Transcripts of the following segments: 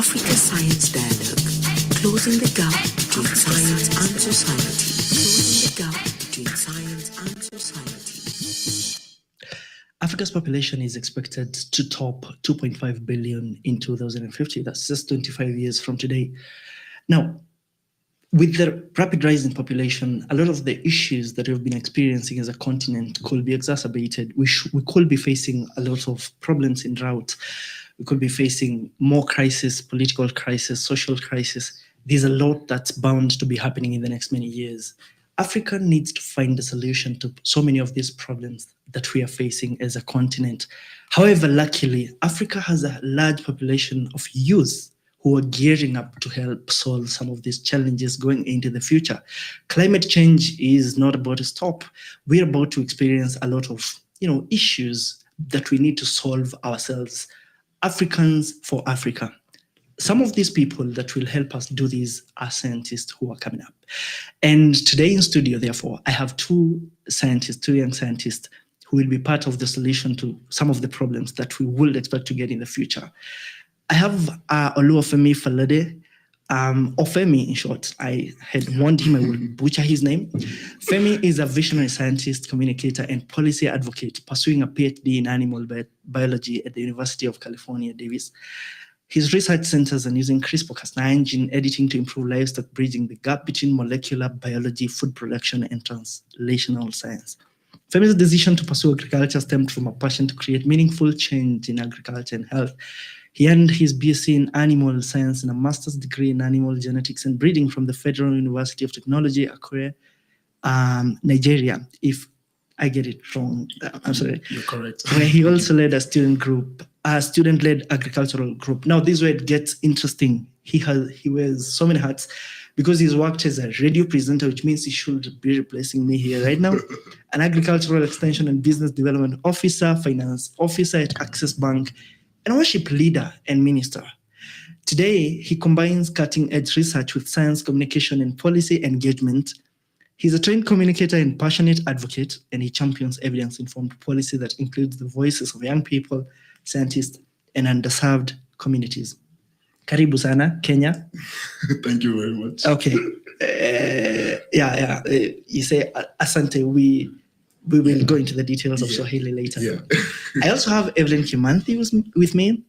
Africa Science Dialogue, closing the gap between science and society. Closing the gap between science and society. Africa's population is expected to top 2.5 billion in 2050. That's just 25 years from today. Now, with the rapid rise in population, a lot of the issues that we've been experiencing as a continent could be exacerbated. We could be facing a lot of problems in drought. We could be facing more crisis, political crisis, social crisis. There's a lot that's bound to be happening in the next many years. Africa needs to find a solution to so many of these problems that we are facing as a continent. However, luckily, Africa has a large population of youth who are gearing up to help solve some of these challenges going into the future. Climate change is not about to stop. We're about to experience a lot of issues that we need to solve ourselves. Africans for Africa. Some of these people that will help us do this are scientists who are coming up. And today in studio, therefore, I have two young scientists who will be part of the solution to some of the problems that we will expect to get in the future. I have Oluwafemi Falade, or Femi in short. I had warned him I will butcher his name. Femi is a visionary scientist, communicator, and policy advocate pursuing a PhD in animal biology at the University of California, Davis. His research centers on using CRISPR-Cas9 gene editing to improve livestock, bridging the gap between molecular biology, food production, and translational science. Femi's decision to pursue agriculture stemmed from a passion to create meaningful change in agriculture and health. He earned his BSc in animal science and a master's degree in animal genetics and breeding from the Federal University of Technology, Akure, Nigeria. If I get it wrong, I'm sorry. You're correct. Where he also led a student-led agricultural group. Now, this is where it gets interesting. He wears so many hats because he's worked as a radio presenter, which means he should be replacing me here right now, an agricultural extension and business development officer, finance officer at Access Bank, and a worship leader and minister. Today, he combines cutting-edge research with science, communication, and policy engagement. He's a trained communicator and passionate advocate, and he champions evidence-informed policy that includes the voices of young people, scientists, and underserved communities. Karibu sana, Kenya. Thank you very much. Okay. You say asante. We will go into the details of Swahili later. Yeah. I also have Evelyn Kimanthi with me.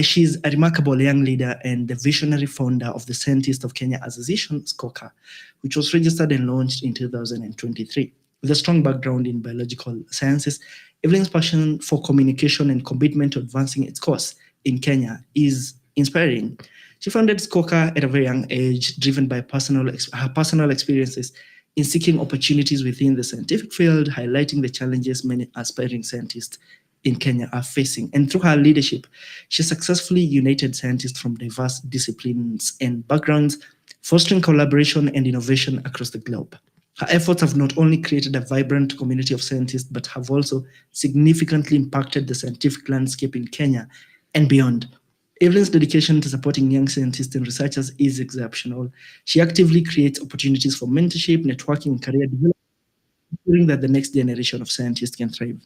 She's a remarkable young leader and the visionary founder of the Scientists of Kenya Association, SCOKA, which was registered and launched in 2023. With a strong background in biological sciences, Evelyn's passion for communication and commitment to advancing its cause in Kenya is inspiring. She founded SCOKA at a very young age, driven by her personal experiences in seeking opportunities within the scientific field, highlighting the challenges many aspiring scientists in Kenya are facing. And through her leadership, she successfully united scientists from diverse disciplines and backgrounds, fostering collaboration and innovation across the globe. Her efforts have not only created a vibrant community of scientists, but have also significantly impacted the scientific landscape in Kenya and beyond. Evelyn's dedication to supporting young scientists and researchers is exceptional. She actively creates opportunities for mentorship, networking, and career development, ensuring that the next generation of scientists can thrive.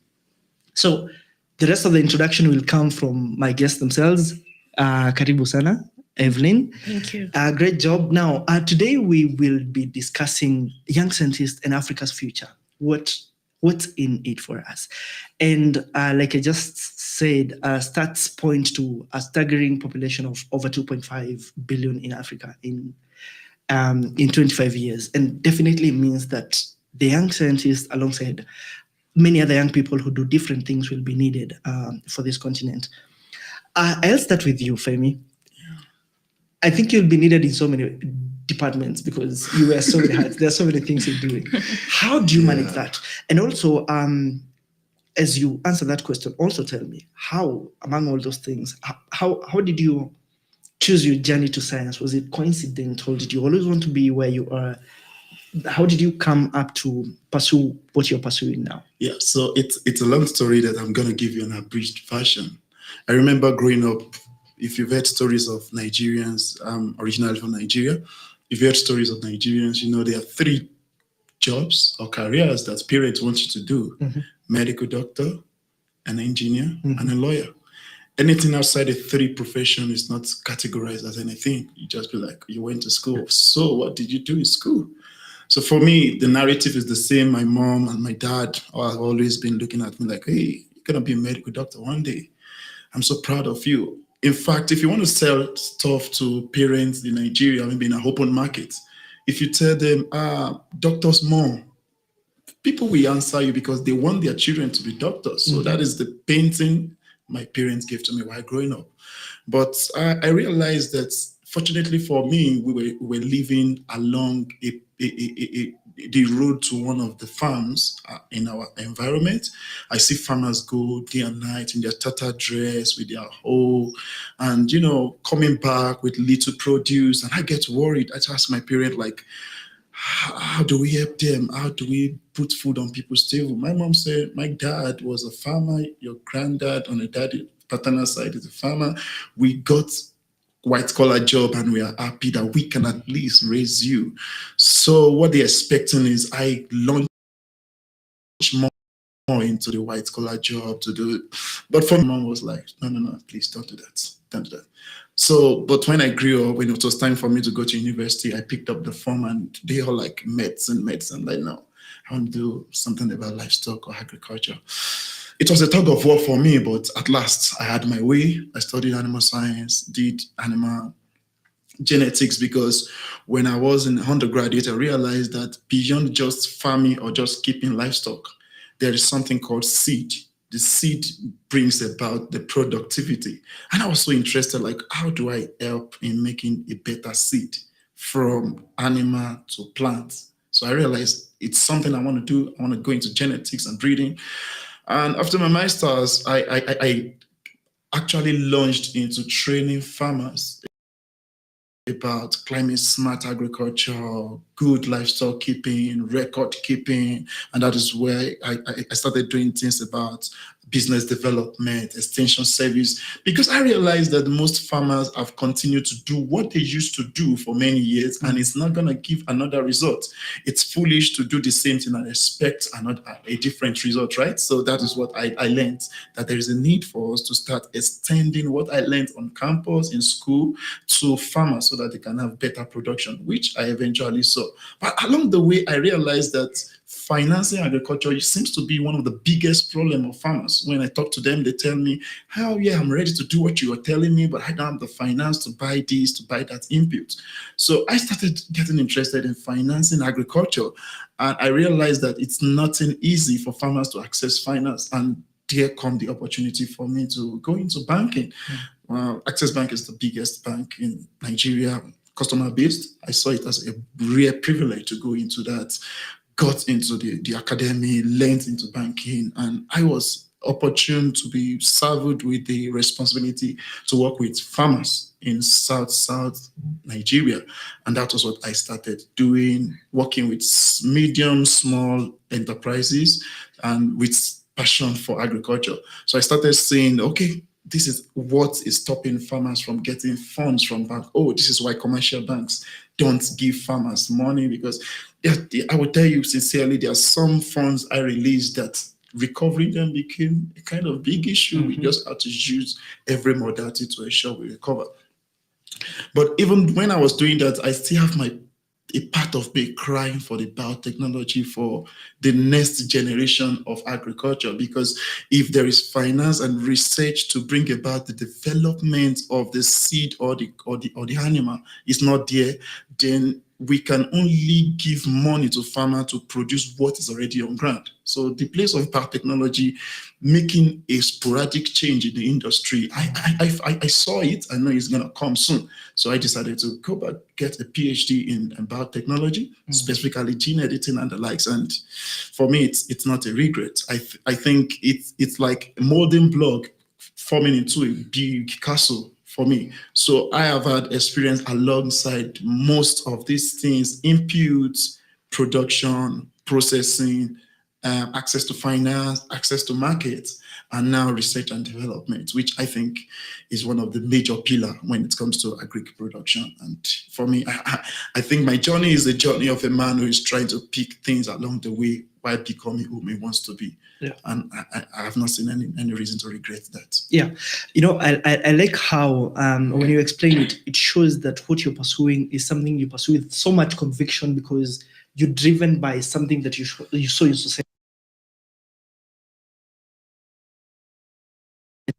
So the rest of the introduction will come from my guests themselves. Karibu sana, Evelyn. Thank you. Great job. Now, today we will be discussing young scientists and Africa's future. What's in it for us? And like I just said, stats point to a staggering population of over 2.5 billion in Africa in 25 years. And definitely means that the young scientists, alongside many other young people who do different things, will be needed for this continent. I'll start with you, Femi. I think you'll be needed in so many departments because you wear so many hats. There are so many things you're doing. How do you manage that? And also, as you answer that question, also tell me how, among all those things, how did you choose your journey to science? Was it coincidental? Did you always want to be where you are? How did you come up to pursue what you're pursuing now? Yeah, so it's a long story that I'm going to give you in an abridged version. I remember growing up, if you've heard stories of Nigerians, originally from Nigeria, if you heard stories of Nigerians, there are 3 jobs or careers that parents want you to do. Mm-hmm. Medical doctor, an engineer, and a lawyer. Anything outside the three profession is not categorized as anything. You just be like, you went to school. So what did you do in school? So for me, the narrative is the same. My mom and my dad have always been looking at me like, hey, you're going to be a medical doctor one day. I'm so proud of you. In fact, if you want to sell stuff to parents in Nigeria, maybe in an open market, if you tell them, doctor's mom, people will answer you because they want their children to be doctors. So that is the painting my parents gave to me while growing up. But I realized that fortunately for me, we were living along the road to one of the farms in our environment. I see farmers go day and night in their tata dress with their hoe and, coming back with little produce. And I get worried. I just ask my parent, like, how do we help them? How do we put food on people's table? My mom said, my dad was a farmer. Your granddad on the daddy paternal side is a farmer. We got white collar job and we are happy that we can at least raise you. So what they're expecting is I launch more into the white collar job to do it. But for me, mom was like, no, please don't do that. Don't do that. So, but when I grew up, when it was time for me to go to university, I picked up the form and they all like medicine. Like, no, I want to do something about livestock or agriculture. It was a tug of war for me, but at last I had my way. I studied animal science, did animal genetics, because when I was in undergraduate, I realized that beyond just farming or just keeping livestock, there is something called seed. The seed brings about the productivity. And I was so interested, like, how do I help in making a better seed from animal to plant? So I realized it's something I want to do. I want to go into genetics and breeding. And after my master's, I actually launched into training farmers about climate smart agriculture, good livestock keeping, record keeping. And that is where I started doing things about business development, extension service, because I realized that most farmers have continued to do what they used to do for many years, and it's not going to give another result. It's foolish to do the same thing and expect a different result, right? So that is what I learned, that there is a need for us to start extending what I learned on campus, in school, to farmers so that they can have better production, which I eventually saw. But along the way, I realized that financing agriculture seems to be one of the biggest problem of farmers. When I talk to them, they tell me, oh yeah, I'm ready to do what you are telling me, but I don't have the finance to buy this, to buy that input. So I started getting interested in financing agriculture. And I realized that it's nothing easy for farmers to access finance. And there come the opportunity for me to go into banking. Access Bank is the biggest bank in Nigeria, customer based. I saw it as a rare privilege to go into that. Got into the academy, learned into banking, and I was opportune to be served with the responsibility to work with farmers in South Nigeria. And that was what I started doing, working with medium, small enterprises and with passion for agriculture. So I started saying, okay, this is what is stopping farmers from getting funds from banks. Oh, this is why commercial banks don't give farmers money, because I will tell you sincerely, there are some funds I released that recovering them became a kind of big issue. We just had to use every modality to ensure we recover. But even when I was doing that, I still have a part of me crying for the biotechnology, for the next generation of agriculture, because if there is finance and research to bring about the development of the seed or the animal is not there, then we can only give money to farmer to produce what is already on ground. So the place of biotechnology making a sporadic change in the industry, I saw it. I know it's going to come soon. So I decided to go back, get a PhD in biotechnology, specifically gene editing and the likes. And for me, it's not a regret. I think it's like a molding block forming into a big castle for me. So I have had experience alongside most of these things: inputs, production, processing, access to finance, access to markets, and now research and development, which I think is one of the major pillars when it comes to agric production. And for me, I think my journey is the journey of a man who is trying to pick things along the way while becoming who he wants to be. Yeah. And I have not seen any reason to regret that. Yeah, I like how when you explain it, it shows that what you're pursuing is something you pursue with so much conviction because you're driven by something that you saw in society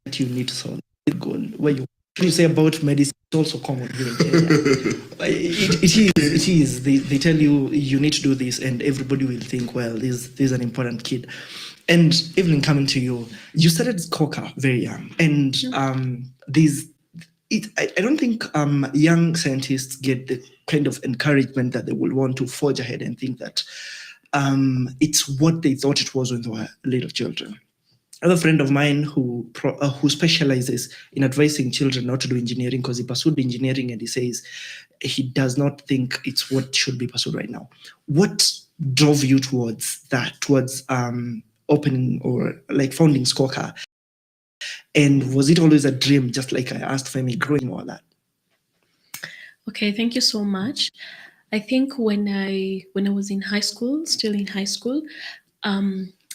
that you need to solve. Where you say about medicine, it's also common here in Kenya. It is. They tell you you need to do this, and everybody will think, well, this is an important kid. And Evelyn, coming to you, you started Skoka very young, and I don't think young scientists get the kind of encouragement that they will want to forge ahead and think that it's what they thought it was when they were little children. Another friend of mine who specializes in advising children not to do engineering because he pursued engineering and he says he does not think it's what should be pursued right now. What drove you towards that, towards opening or like founding Skoka? And was it always a dream, just like I asked Femi, growing all that? Okay, thank you so much. I think when I was in high school, still in high school,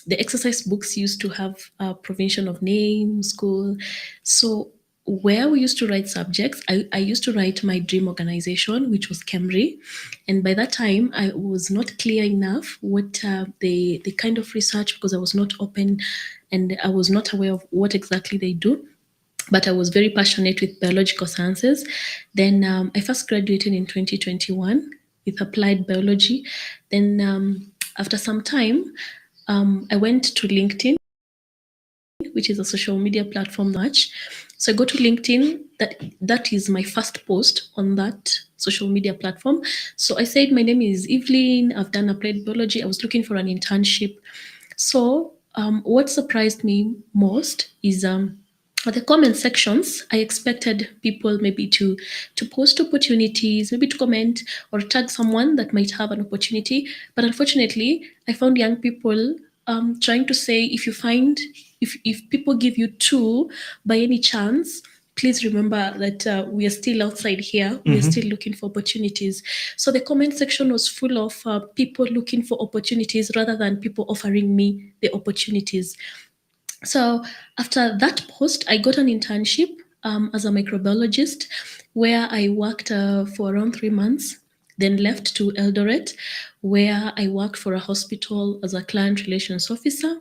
the exercise books used to have a provision of name, school. So where we used to write subjects, I used to write my dream organization, which was KEMRI. And by that time, I was not clear enough what the kind of research, because I was not open and I was not aware of what exactly they do. But I was very passionate with biological sciences. Then I first graduated in 2021 with applied biology. Then after some time, I went to LinkedIn, which is a social media platform much. So I go to LinkedIn, that is my first post on that social media platform. So I said, my name is Evelyn, I've done applied biology, I was looking for an internship. So what surprised me most is at the comment sections, I expected people maybe to post opportunities, maybe to comment or tag someone that might have an opportunity. But unfortunately, I found young people trying to say, if people give you 2 by any chance, please remember that we are still outside here. We are still looking for opportunities. So the comment section was full of people looking for opportunities rather than people offering me the opportunities. So after that post, I got an internship as a microbiologist where I worked for around 3 months, then left to Eldoret, where I worked for a hospital as a client relations officer,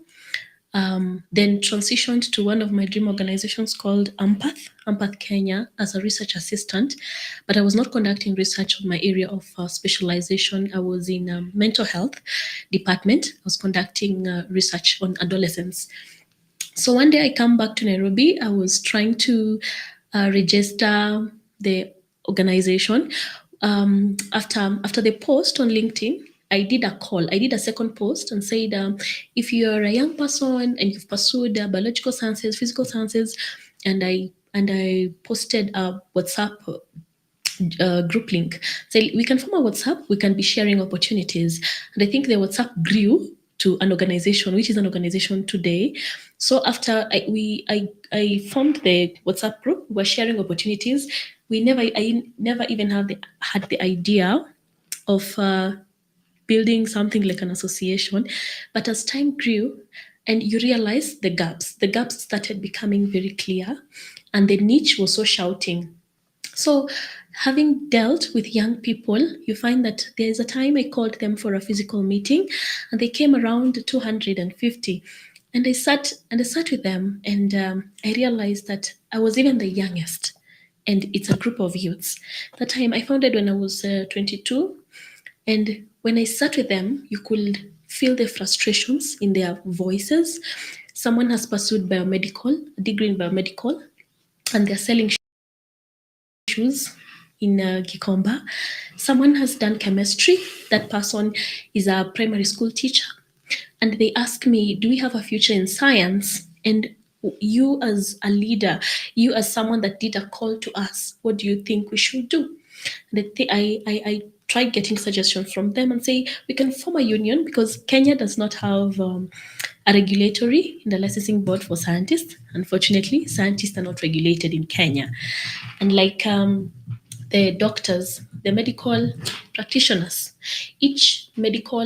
then transitioned to one of my dream organizations called Ampath Kenya, as a research assistant. But I was not conducting research on my area of specialization. I was in mental health department. I was conducting research on adolescents. So one day I come back to Nairobi. I was trying to register the organization. After the post on LinkedIn, I did a call. I did a second post and said, if you're a young person and you've pursued biological sciences, physical sciences, and I posted a WhatsApp group link. So we can form a WhatsApp. We can be sharing opportunities. And I think the WhatsApp grew to an organization, which is an organization today. So after I formed the WhatsApp group, we were sharing opportunities. I never even had the idea of building something like an association. But as time grew, and you realize the gaps started becoming very clear, and the niche was so shouting. So having dealt with young people, you find that there's a time I called them for a physical meeting, and they came around 250. And I sat with them, and I realized that I was even the youngest, and it's a group of youths. That time I founded when I was 22, and when I sat with them, you could feel the frustrations in their voices. Someone has pursued biomedical, a degree in biomedical, and they're selling shoes in Gikomba. Someone has done chemistry. That person is a primary school teacher. And they ask me, do we have a future in science? And you as a leader, you as someone that did a call to us, what do you think we should do? And I tried getting suggestions from them and say we can form a union because Kenya does not have a regulatory and a licensing board for scientists. Unfortunately, scientists are not regulated in Kenya. And like the doctors, the medical practitioners, each medical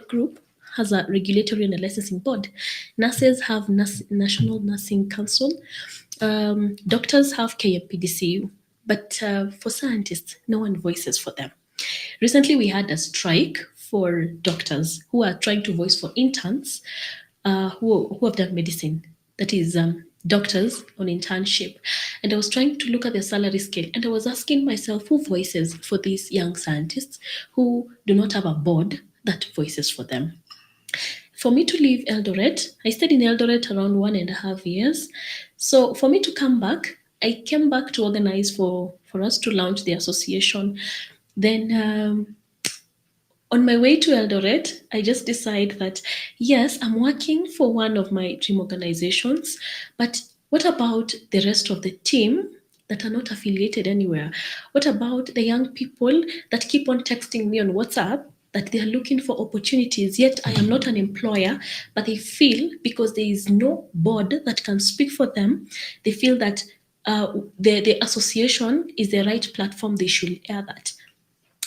group has a regulatory and a licensing board. Nurses have National Nursing Council. Doctors have KMPDCU. But for scientists, no one voices for them. Recently, we had a strike for doctors who are trying to voice for interns who have done medicine. That is doctors on internship. And I was trying to look at their salary scale, and I was asking myself who voices for these young scientists who do not have a board that voices for them. For me to leave Eldoret, I stayed in Eldoret around 1.5 years. So for me to come back, I came back to organize for us to launch the association. Then on my way to Eldoret, I just decided that, yes, I'm working for one of my dream organizations, but what about the rest of the team that are not affiliated anywhere? What about the young people that keep on texting me on WhatsApp that they are looking for opportunities, yet I am not an employer, but they feel because there is no board that can speak for them, they feel that the association is the right platform, they should air that.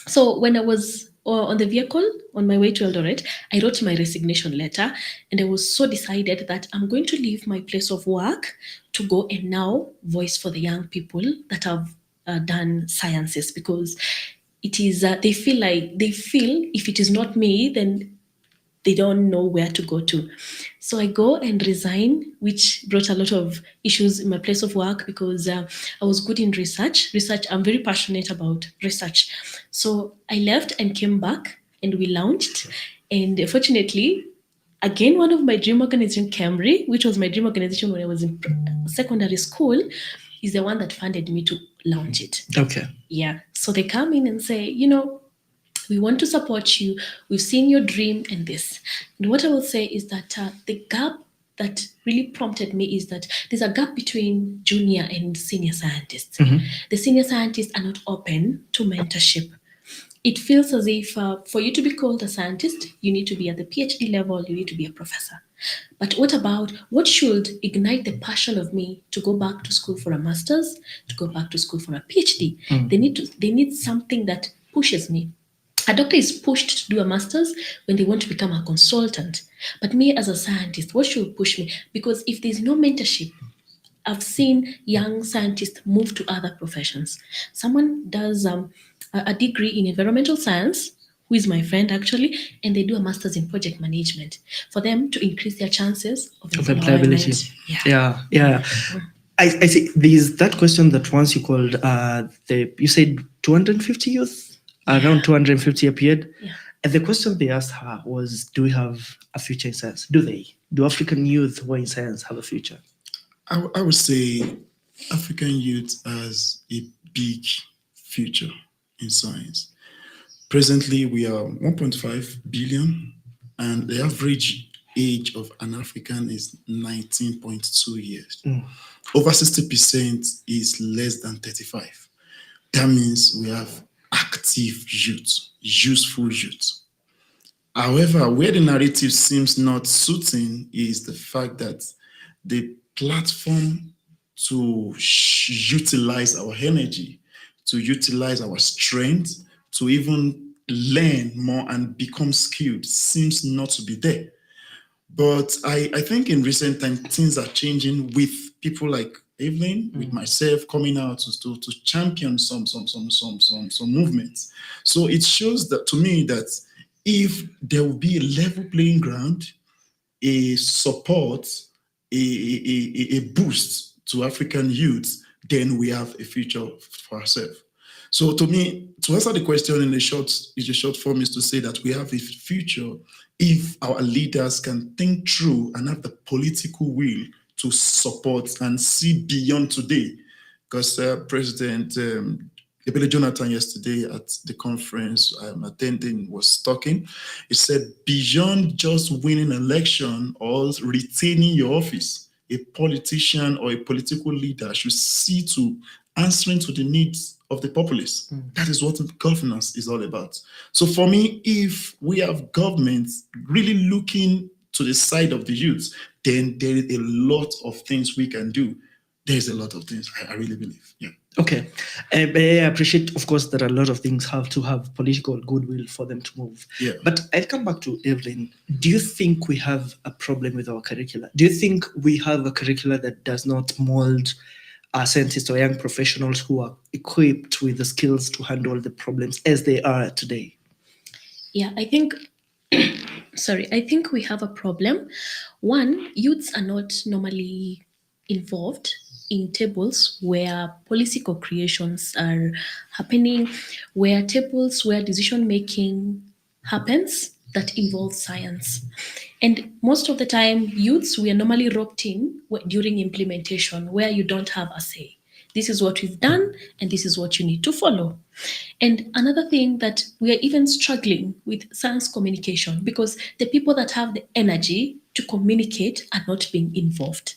So when I was on the vehicle on my way to Eldoret, I wrote my resignation letter, and I was so decided that I'm going to leave my place of work to go and now voice for the young people that have done sciences, because it is they feel if it is not me, then they don't know where to go to. So I go and resign, which brought a lot of issues in my place of work because I was good in research. I'm very passionate about research. So I left and came back, and we launched. And fortunately, again, one of my dream organization, Camry, which was my dream organization when I was in secondary school, is the one that funded me to launch it. Okay. Yeah. So they come in and say, we want to support you. We've seen your dream and this. And what I will say is that the gap that really prompted me is that there's a gap between junior and senior scientists. Mm-hmm. The senior scientists are not open to mentorship. It feels as if for you to be called a scientist, you need to be at the PhD level, you need to be a professor. But what should ignite the passion of me to go back to school for a master's, to go back to school for a PhD? They need something that pushes me. A doctor is pushed to do a master's when they want to become a consultant. But me as a scientist, what should push me? Because if there's no mentorship, I've seen young scientists move to other professions. Someone does a degree in environmental science, who is my friend actually, and they do a master's in project management for them to increase their chances of employability. Yeah. I see. There's that question that once you called, you said 250 youth? Around 250 appeared. Yeah. And the question they asked her was, do we have a future in science? Do African youth who are in science have a future? I would say African youth has a big future in science. Presently, we are 1.5 billion, and the average age of an African is 19.2 years. Over 60% is less than 35. That means we have active youth, useful youth. However, where the narrative seems not suiting is the fact that the platform to utilize our energy, to utilize our strength, to even learn more and become skilled seems not to be there. But I think in recent time, things are changing with people like Evelyn, with myself coming out to champion some movements. So it shows that to me that if there will be a level playing ground, a support, a boost to African youth, then we have a future for ourselves. So to me, to answer the question in a short form is to say that we have a future if our leaders can think through and have the political will to support and see beyond today. Because President Ebele Jonathan yesterday at the conference I'm attending was talking. He said, beyond just winning an election or retaining your office, a politician or a political leader should see to answering to the needs of the populace. That is what governance is all about. So for me, if we have governments really looking to the side of the youth, then there is a lot of things we can do. There's a lot of things, I really believe. Yeah. Okay. I appreciate, of course, that a lot of things have to have political goodwill for them to move. Yeah. But I'll come back to Evelyn. Do you think we have a problem with our curricula? Do you think we have a curricula that does not mold our scientists or young professionals who are equipped with the skills to handle the problems as they are today? Yeah, I think, I think we have a problem. One, youths are not normally involved in tables where policy co-creations are happening, where decision making happens that involves science. And most of the time, youths, we are normally roped in during implementation where you don't have a say. This is what we've done, and this is what you need to follow. And another thing that we are even struggling with science communication, because the people that have the energy to communicate are not being involved.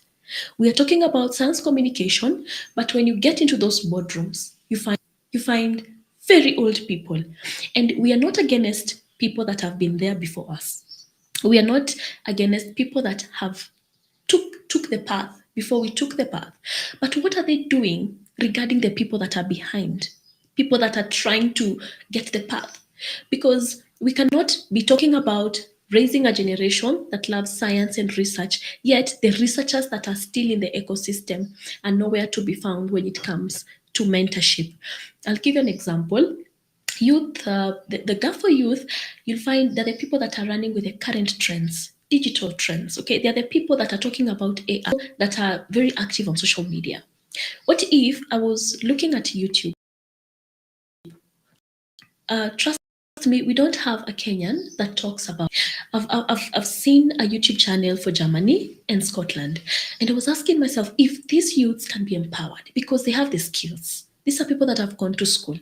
We are talking about science communication, but when you get into those boardrooms, you find very old people. And we are not against people that have been there before us. We are not against people that have took the path before we took the path. But what are they doing regarding the people that are behind, people that are trying to get the path? Because we cannot be talking about raising a generation that loves science and research, yet the researchers that are still in the ecosystem are nowhere to be found when it comes to mentorship. I'll give you an example. Youth, the GAFO youth, you'll find that the people that are running with the current trends, digital trends, okay? They're the people that are talking about AI, that are very active on social media. What if I was looking at YouTube? Trust me, we don't have a Kenyan that talks about. I've seen a YouTube channel for Germany and Scotland, and I was asking myself if these youths can be empowered because they have the skills. These are people that have gone to school.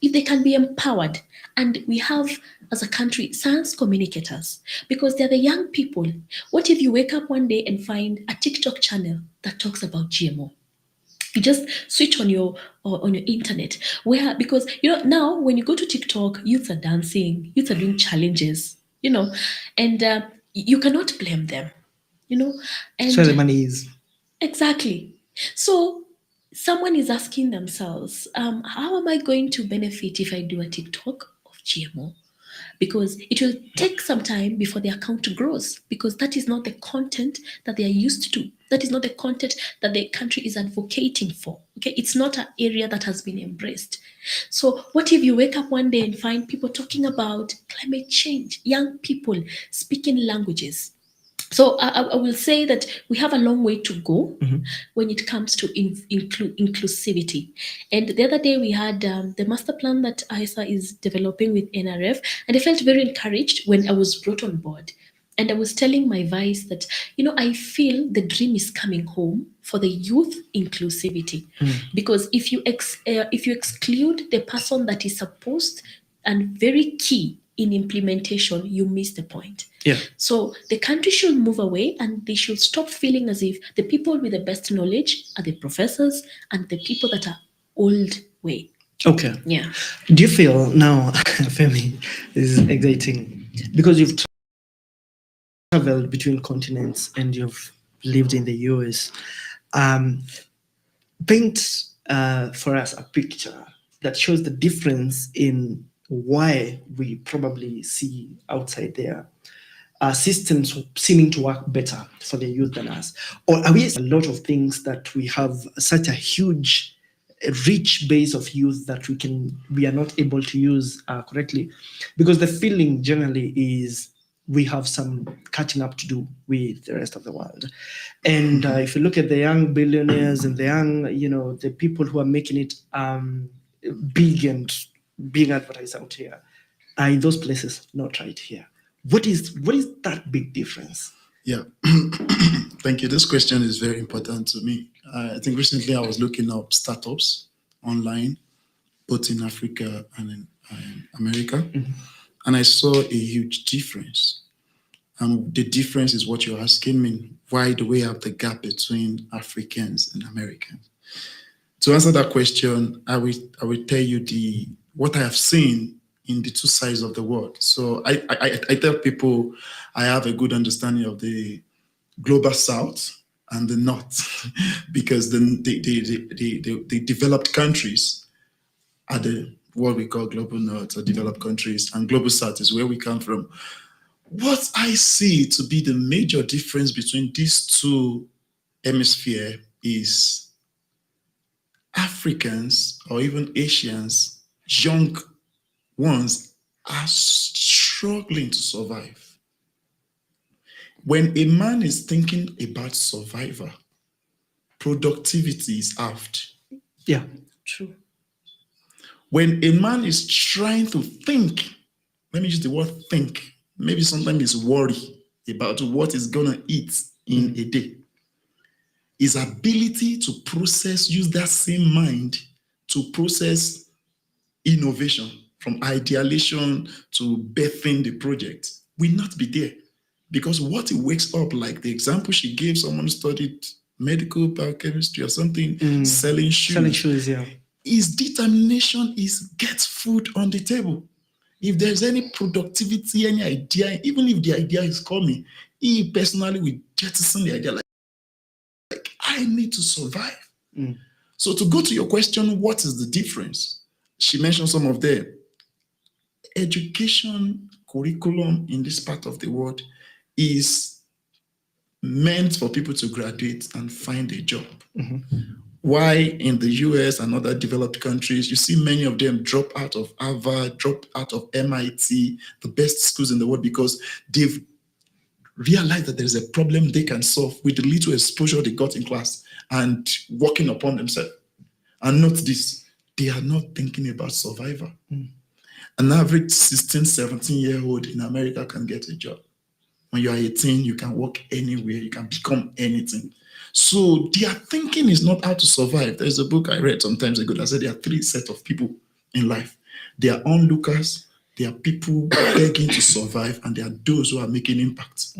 If they can be empowered, and we have, as a country, science communicators, because they're the young people. What if you wake up one day and find a TikTok channel that talks about GMO? You just switch on your internet, because now when you go to TikTok, youths are dancing, youths are doing challenges, and you cannot blame them, And So the money is. Exactly. So someone is asking themselves, how am I going to benefit if I do a TikTok of GMO? Because it will take some time before the account grows, because that is not the content that they are used to. That is not the content that the country is advocating for. Okay, it's not an area that has been embraced. So what if you wake up one day and find people talking about climate change, young people speaking languages? So I will say that we have a long way to go when it comes to inclusivity. And the other day we had the master plan that ISA is developing with NRF, and I felt very encouraged when I was brought on board. And I was telling my vice that, I feel the dream is coming home for the youth inclusivity. Because if you exclude the person that is supposed and very key in implementation, you miss the point. Yeah. So the country should move away, and they should stop feeling as if the people with the best knowledge are the professors and the people that are old way. Okay. Yeah. Do you feel now, Femi, this is exciting, because you've traveled between continents and you've lived in the US. Paint for us a picture that shows the difference in why we probably see outside there systems seeming to work better for the youth than us. Or are we a lot of things that we have such a huge, rich base of youth that we are not able to use correctly? Because the feeling generally is we have some catching up to do with the rest of the world. And if you look at the young billionaires and the young, the people who are making it big and being advertised out here are in those places, not right here. What is that big difference? Yeah, thank you. This question is very important to me. I think recently I was looking up startups online, both in Africa and in America, and I saw a huge difference. And the difference is what you're asking me. Why do we have the gap between Africans and Americans? To answer that question, I will tell you what I have seen in the two sides of the world. So I tell people I have a good understanding of the global south and the north, because the developed countries are what we call global north, or developed countries, and global south is where we come from. What I see to be the major difference between these two hemispheres is Africans, or even Asians, young ones, are struggling to survive. When a man is thinking about survival, productivity is halved. Yeah. True. When a man is trying to think, let me use the word think, maybe sometimes it's worry about what he's gonna eat in a day. His ability to use that same mind to process innovation, from ideation to birthing the project, will not be there. Because what he wakes up, like the example she gave, someone studied medical biochemistry or something, selling shoes. Selling shoes, yeah. His determination is get food on the table. If there's any productivity, any idea, even if the idea is coming, he personally will jettison the idea like I need to survive. So to go to your question, what is the difference? She mentioned some of them. Education curriculum in this part of the world is meant for people to graduate and find a job. Why in the US and other developed countries, you see many of them drop out of Harvard, drop out of MIT, the best schools in the world, because they've realized that there's a problem they can solve with the little exposure they got in class and working upon themselves. And note this, they are not thinking about survival. An average 16, 17-year-old in America can get a job. When you are 18, you can work anywhere, you can become anything. So their thinking is not how to survive. There's a book I read some time ago that said there are three sets of people in life. There are onlookers, there are people begging to survive, and there are those who are making impact.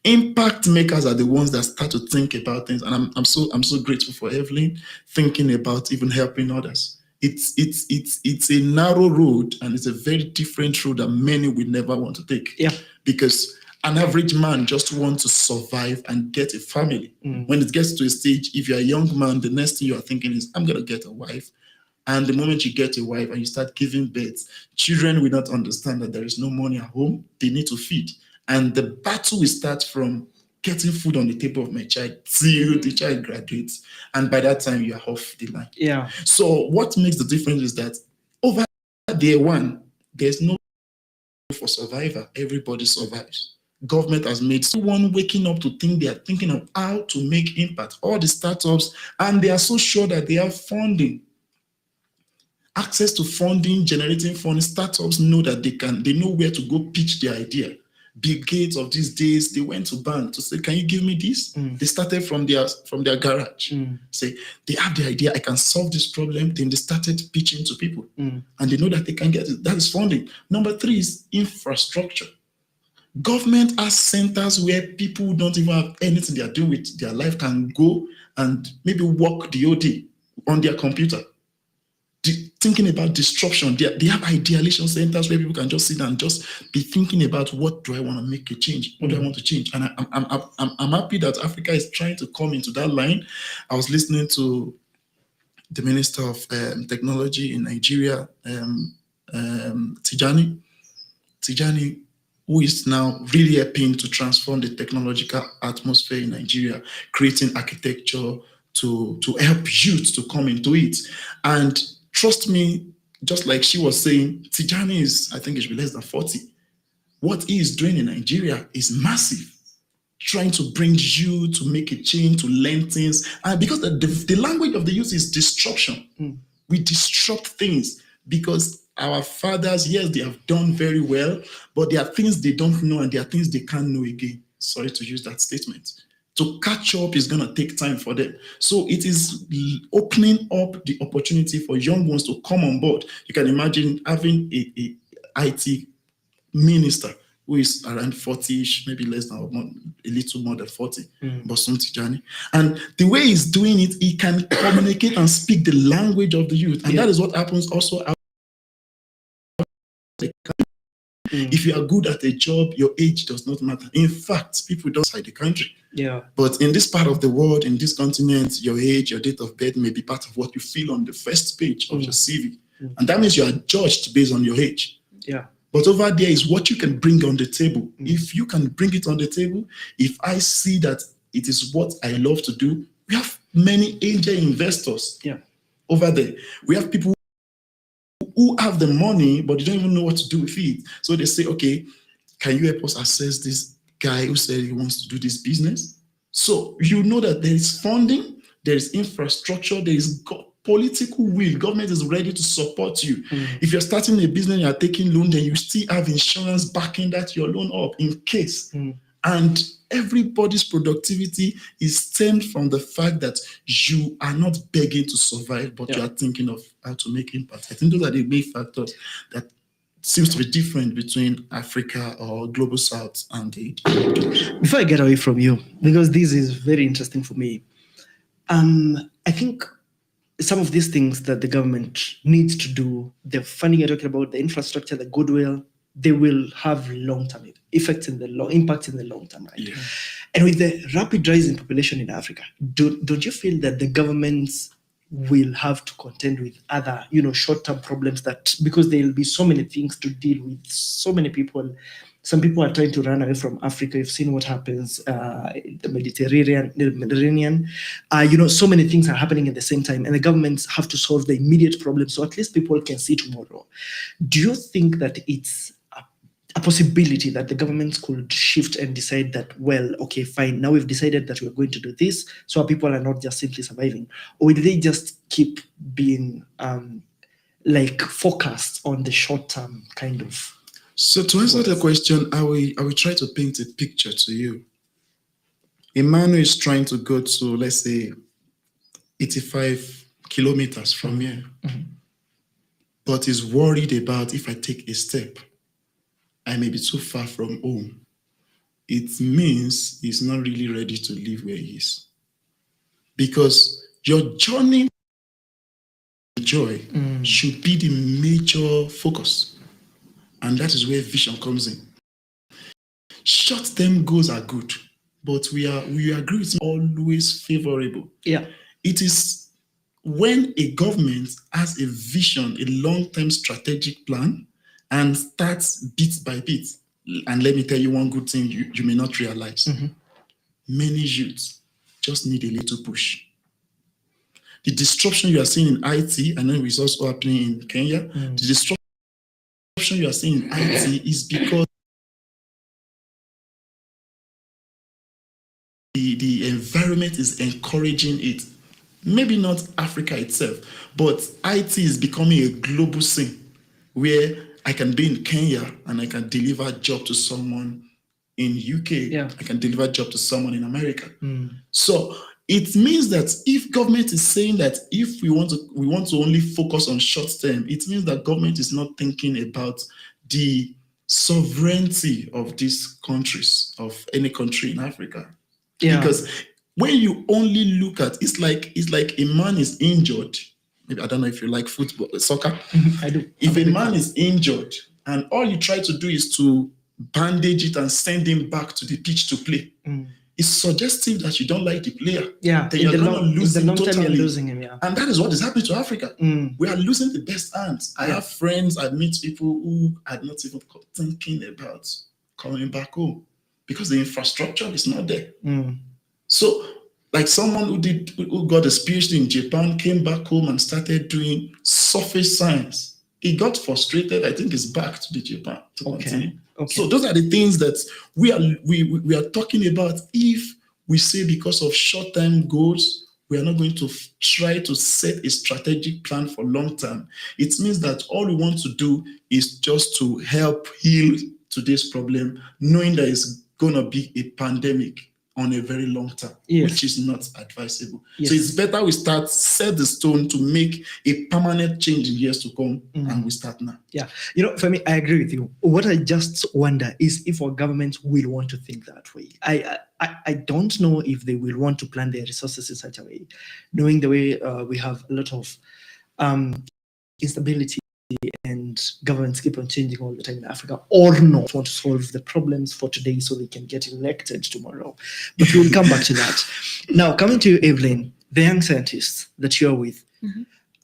Impact makers are the ones that start to think about things. And I'm so grateful for Evelyn thinking about even helping others. It's a narrow road, and it's a very different road that many will never want to take. Yeah. Because an average man just wants to survive and get a family. When it gets to a stage, if you're a young man, the next thing you are thinking is, I'm going to get a wife. And the moment you get a wife and you start giving birth, children will not understand that there is no money at home. They need to feed. And the battle will start from getting food on the table of my child till the child graduates. And by that time, you are off the line. Yeah. So what makes the difference is that over day one, there's no for survivor. Everybody survives. Government has made someone waking up to think they are thinking of how to make impact. All the startups, and they are so sure that they have funding. Access to funding, generating funding. Startups know that they know where to go pitch their idea. Bill Gates of these days, they went to bank to say, can you give me this? They started from their garage. Say, they have the idea, I can solve this problem. Then they started pitching to people. And they know that they can get it. That is funding. Number 3 is infrastructure. Government has centers where people who don't even have anything they are doing with their life can go and maybe work the OD on their computer. Thinking about disruption, they have ideation centers where people can just sit and just be thinking about, what do I want to make a change? What do I want to change? And I'm happy that Africa is trying to come into that line. I was listening to the Minister of Technology in Nigeria, Tijani, who is now really helping to transform the technological atmosphere in Nigeria, creating architecture to help youth to come into it. And trust me, just like she was saying, Tijani is, I think it should be less than 40. What he is doing in Nigeria is massive. Trying to bring you to make a change, to learn things. And because the language of the youth is disruption. We disrupt things because our fathers, yes, they have done very well, but there are things they don't know and there are things they can't know again. Sorry to use that statement. To catch up is going to take time for them. So it is opening up the opportunity for young ones to come on board. You can imagine having a IT minister who is around 40ish, maybe less than or more, a little more than 40, Bosun Tijani. And the way he's doing it, he can communicate and speak the language of the youth. And that is what happens also out the country. If you are good at a job, your age does not matter. In fact, people don't outside the country. Yeah. But in this part of the world, in this continent, your age, your date of birth may be part of what you feel on the first page of your CV. And that means you are judged based on your age. Yeah. But over there is what you can bring on the table. If you can bring it on the table, if I see that it is what I love to do, we have many angel investors over there. We have people who have the money, but they don't even know what to do with it. So they say, okay, can you help us assess this guy who said he wants to do this business? So you know that there is funding, there is infrastructure, there is political will. Government is ready to support you. If you're starting a business, you're taking loan, then you still have insurance backing that your loan up in case. And everybody's productivity is stemmed from the fact that you are not begging to survive, but you are thinking of how to make impact. I think those are the main factors that seems to be different between Africa or Global South and the. Before I get away from you, because this is very interesting for me, I think some of these things that the government needs to do, the funding you're talking about, the infrastructure, the goodwill, they will have long-term effects in the impact in the long term, right? Yeah. And with the rapid rise in population in Africa, don't you feel that the governments will have to contend with other, short-term problems that because there will be so many things to deal with, so many people. Some people are trying to run away from Africa. You've seen what happens in the Mediterranean. So many things are happening at the same time, and the governments have to solve the immediate problem so at least people can see tomorrow. Do you think that it's a possibility that the governments could shift and decide that, well, okay, fine, now we've decided that we're going to do this, so our people are not just simply surviving? Or will they just keep being focused on the short-term kind of? So to answer the question, I will try to paint a picture to you. A man who is trying to go to, let's say, 85 kilometers from here, but is worried about if I take a step, I may be too far from home. It means he's not really ready to live where he is. Because your journey joy should be the major focus. And that is where vision comes in. Short-term goals are good, but we agree it's always favorable. Yeah. It is when a government has a vision, a long-term strategic plan, and starts bit by bit. And let me tell you one good thing you may not realize. Many youths just need a little push. The disruption you are seeing in IT, I know it's also happening in Kenya, the disruption you are seeing in IT is because the environment is encouraging it. Maybe not Africa itself, but IT is becoming a global scene where I can be in Kenya and I can deliver a job to someone in UK. Yeah. I can deliver a job to someone in America. So it means that if government is saying that if we want to only focus on short term, it means that government is not thinking about the sovereignty of these countries, of any country in Africa. Yeah. Because when you only look at it's like a man is injured. Maybe I don't know if you like football, soccer. I do. If a man is injured and all you try to do is to bandage it and send him back to the pitch to play, it's suggestive that you don't like the player. Yeah, then you're going to lose him totally. You're losing him, yeah. And that is what is happening to Africa. We are losing the best hands. I have friends, I meet people who are not even thinking about coming back home because the infrastructure is not there. So, like someone who got a PhD in Japan, came back home and started doing surface science. He got frustrated. I think he's back to the Japan to continue. Okay. So those are the things that we are talking about. If we say because of short-term goals, we are not going to try to set a strategic plan for long-term. It means that all we want to do is just to help heal today's problem, knowing that it's going to be a pandemic. on a very long term, Yes. which is not advisable. Yes. So it's better we set the stone to make a permanent change in years to come, and we start now. Yeah, for me, I agree with you. What I just wonder is if our government will want to think that way. I don't know if they will want to plan their resources in such a way, knowing the way we have a lot of instability and governments keep on changing all the time in Africa, or not want to solve the problems for today so they can get elected tomorrow. But we'll come back to that. Now, coming to you, Evelyn, the young scientists that you're with,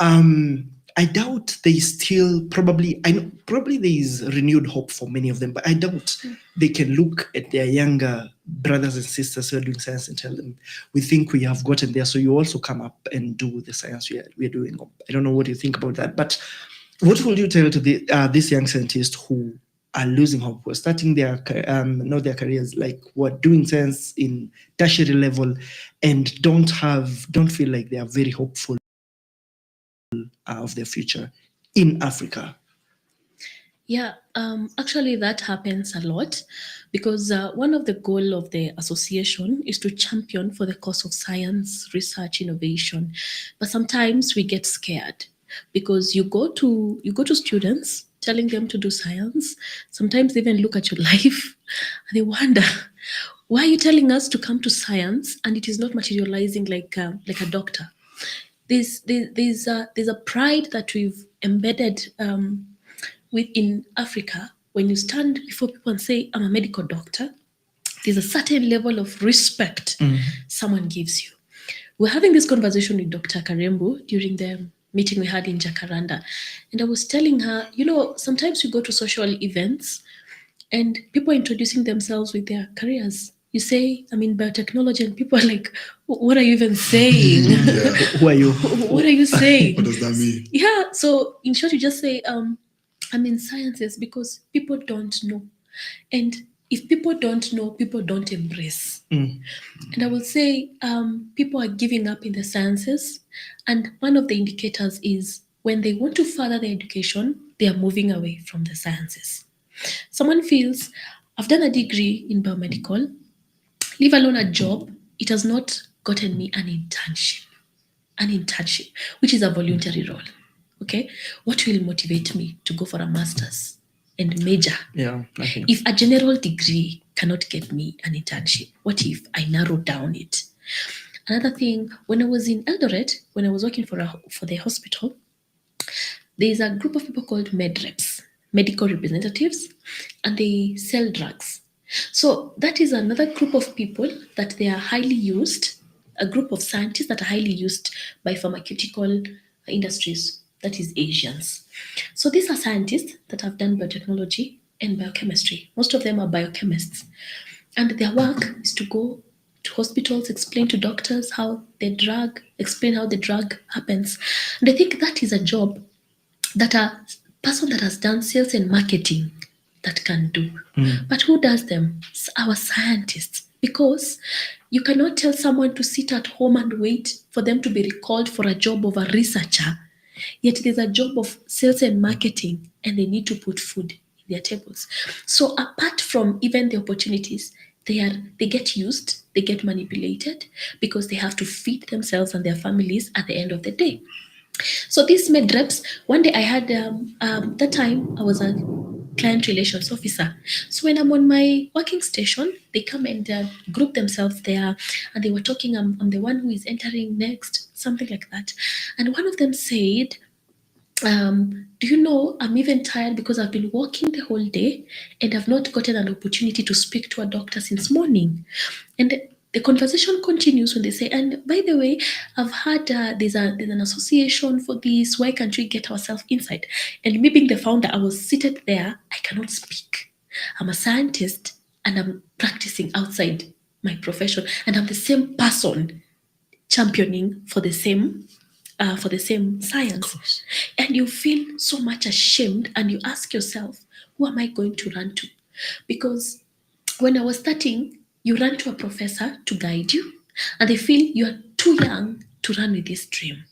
I doubt they still probably there is renewed hope for many of them, but I doubt they can look at their younger brothers and sisters who are doing science and tell them, we think we have gotten there, so you also come up and do the science we are doing. I don't know what you think about that, but what would you tell to these young scientists who are losing hope, who are starting their careers, like who are doing science in tertiary level and don't feel like they are very hopeful of their future in Africa? Yeah, actually that happens a lot because one of the goals of the association is to champion for the cause of science, research, innovation. But sometimes we get scared because you go to students telling them to do science. Sometimes they even look at your life and they wonder, why are you telling us to come to science and it is not materializing like a doctor? There's a pride that we've embedded within Africa. When you stand before people and say, I'm a medical doctor, there's a certain level of respect someone gives you. We're having this conversation with Dr. Karembu during the meeting we had in Jacaranda. And I was telling her, sometimes we go to social events and people are introducing themselves with their careers. You say, I'm in biotechnology, and people are like, what are you even saying? Who are you? What are you saying? What does that mean? Yeah, so in short, you just say, I'm in sciences, because people don't know. And if people don't know, people don't embrace. And I will say people are giving up in the sciences. And one of the indicators is when they want to further their education, they are moving away from the sciences. Someone feels, I've done a degree in biomedical, leave alone a job, it has not gotten me an internship, which is a voluntary role. Okay, what will motivate me to go for a master's and major? Yeah, okay. If a general degree cannot get me an internship, what if I narrow down it? Another thing, when I was in Eldoret, when I was working for the hospital, there's a group of people called MedReps, medical representatives, and they sell drugs. So that is another group of people that they are highly used, a group of scientists that are highly used by pharmaceutical industries, that is Asians. So these are scientists that have done biotechnology and biochemistry. Most of them are biochemists. And their work is to go to hospitals, explain to doctors explain how the drug happens. And I think that is a job that a person that has done sales and marketing that can do. But who does them? It's our scientists. Because you cannot tell someone to sit at home and wait for them to be recalled for a job of a researcher. Yet there's a job of sales and marketing, and they need to put food in their tables. So apart from even the opportunities, they get used, they get manipulated because they have to feed themselves and their families at the end of the day. So these MedReps, one day I had, that time I was a client relations officer. So when I'm on my working station, they come and group themselves there, and they were talking, I'm the one who is entering next, something like that. And one of them said, do you know, I'm even tired because I've been working the whole day and I've not gotten an opportunity to speak to a doctor since morning. And the conversation continues when they say, and by the way, I've heard there's an association for this. Why can't we get ourselves inside? And me being the founder, I was seated there. I cannot speak. I'm a scientist and I'm practicing outside my profession. And I'm the same person championing for the same science. And you feel so much ashamed and you ask yourself, who am I going to run to? Because when I was starting, you run to a professor to guide you, and they feel you are too young to run with this dream.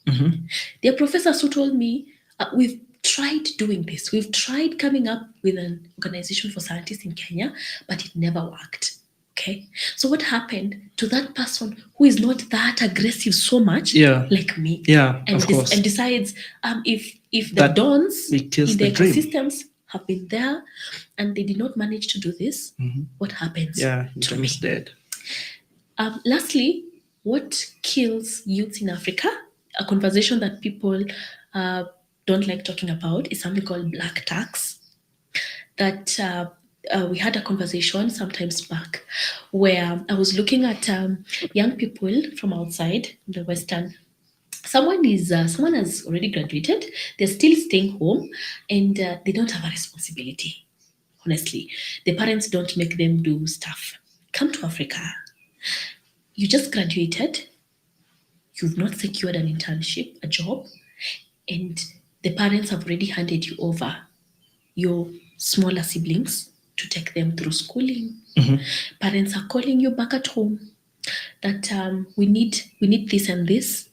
There are professors who told me, we've tried doing this. We've tried coming up with an organization for scientists in Kenya, but it never worked. Okay. So what happened to that person who is not that aggressive so much Yeah. like me? Yeah, And of course. and decides if the That dons it kills in the the dream. ecosystems have been there and they did not manage to do this, what happens? Yeah, to dream me? is dead. Lastly, what kills youths in Africa? A conversation that people don't like talking about is something called black tax. That we had a conversation sometimes back where I was looking at young people from outside the Western. Someone has already graduated. They're still staying home, and they don't have a responsibility. Honestly, the parents don't make them do stuff. Come to Africa. You just graduated. You've not secured an internship, a job, and the parents have already handed you over your smaller siblings to take them through schooling. Parents are calling you back at home that we need this and this.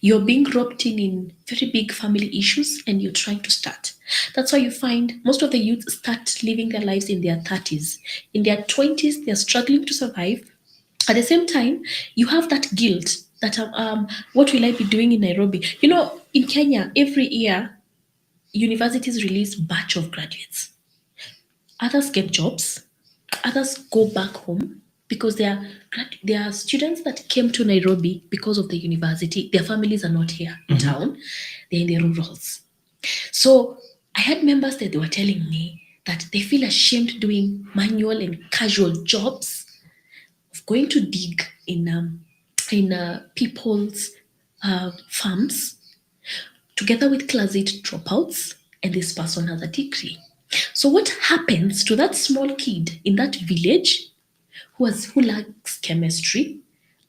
You're being roped in very big family issues and you're trying to start. That's why you find most of the youth start living their lives in their 30s. In their 20s, they're struggling to survive. At the same time, you have that guilt that what will I be doing in Nairobi? You know, in Kenya, every year, universities release batch of graduates. Others get jobs, others go back home because they are students that came to Nairobi because of the university. Their families are not here in town, they're in the rurals. So I had members that they were telling me that they feel ashamed doing manual and casual jobs of going to dig in people's farms together with class 8 dropouts, and this person has a degree. So what happens to that small kid in that village who likes chemistry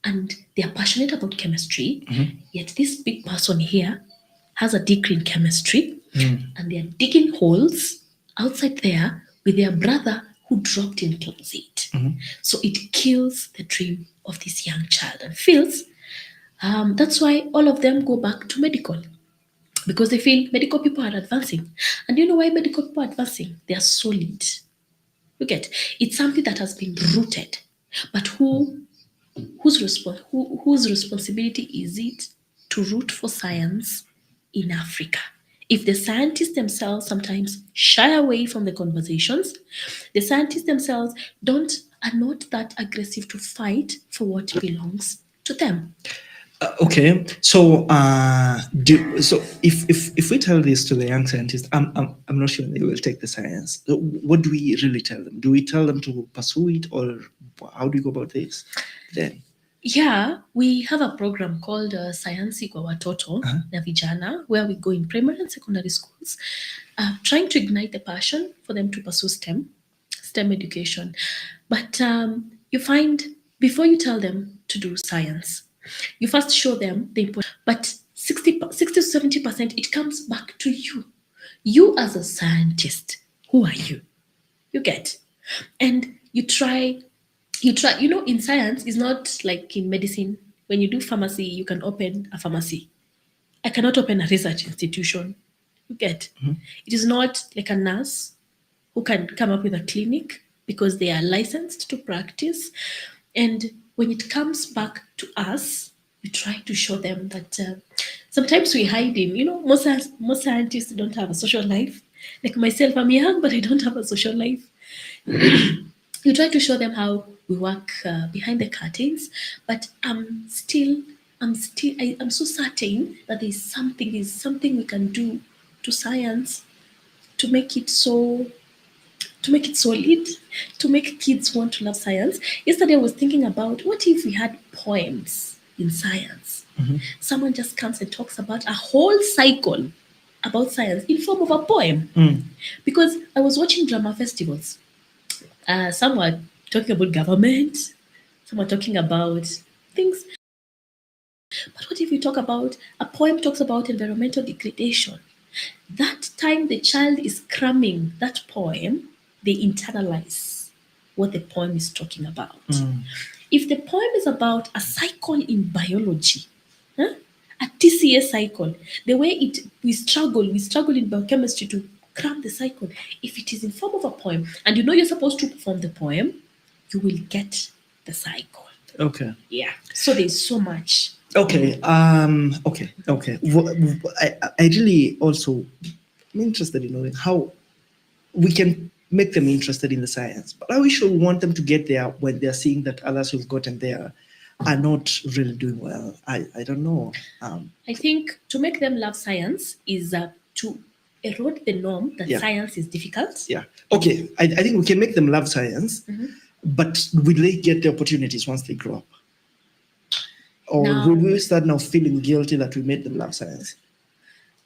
and they are passionate about chemistry, yet this big person here has a degree in chemistry and they are digging holes outside there with their brother who dropped in class 8. So it kills the dream of this young child and feels that's why all of them go back to medical because they feel medical people are advancing. And you know why medical people are advancing? They are solid. Look at it's something that has been rooted. But whose responsibility is it to root for science in Africa? If the scientists themselves sometimes shy away from the conversations, the scientists themselves are not that aggressive to fight for what belongs to them. Okay, so if we tell this to the young scientists, I'm not sure they will take the science. What do we really tell them? Do we tell them to pursue it, or how do you go about this then? Yeah, we have a program called Sayansi kwa Watoto na Vijana, where we go in primary and secondary schools, trying to ignite the passion for them to pursue STEM education. But you find before you tell them to do science, you first show them the importance. But 60 to 70%, it comes back to you. You as a scientist, who are you? You get, and you try, you know, in science, it's not like in medicine. When you do pharmacy, you can open a pharmacy. I cannot open a research institution. You get, it is not like a nurse who can come up with a clinic because they are licensed to practice. And when it comes back to us, we try to show them that sometimes we hide in, you know, most scientists don't have a social life. Like myself, I'm young, but I don't have a social life. You try to show them how we work behind the curtains, but I'm so certain that there's something we can do to science to make it solid, to make kids want to love science. Yesterday I was thinking about what if we had poems in science? Someone just comes and talks about a whole cycle about science in form of a poem. Because I was watching drama festivals. Some were talking about government, some were talking about things. But what if we talk about a poem talks about environmental degradation? That time the child is cramming that poem, they internalize what the poem is talking about. If the poem is about a cycle in biology, a TCA cycle, the way we struggle in biochemistry to cram the cycle. If it is in form of a poem, and you know you're supposed to perform the poem, you will get the cycle. Okay. Yeah. So there's so much. Okay. Okay. I really also am interested in knowing how we can make them interested in the science, but I wish we want them to get there when they're seeing that others who've gotten there are not really doing well. I don't know. I think to make them love science is to erode the norm that Yeah. science is difficult. Yeah. Okay. I think we can make them love science, but will they get the opportunities once they grow up? Or Now- will we start now feeling guilty that we made them love science?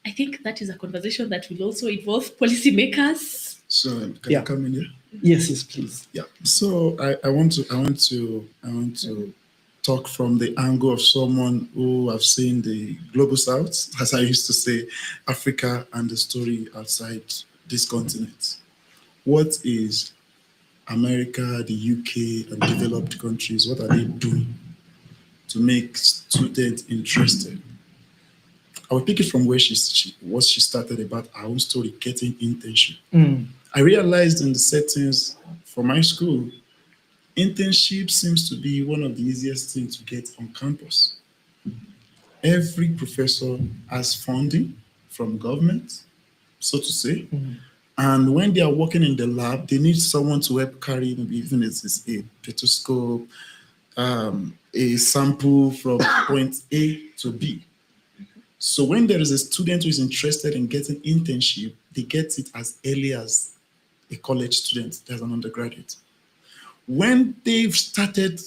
I think that is a conversation that will also involve policymakers. So can Yeah. I come in here? Yes, please. Yeah. So I want to talk from the angle of someone who have seen the global south, as I used to say, Africa and the story outside this continent. What is America, the UK, and developed countries, what are they doing to make students interested? I will pick it from where she started about our own story, getting internship. I realized in the settings for my school, internship seems to be one of the easiest things to get on campus. Every professor has funding from government, so to say. And when they are working in the lab, they need someone to help carry, maybe even if it's a stethoscope, a sample from point A to B. So when there is a student who is interested in getting internship, they get it as early as a college student, as an undergraduate. When they've started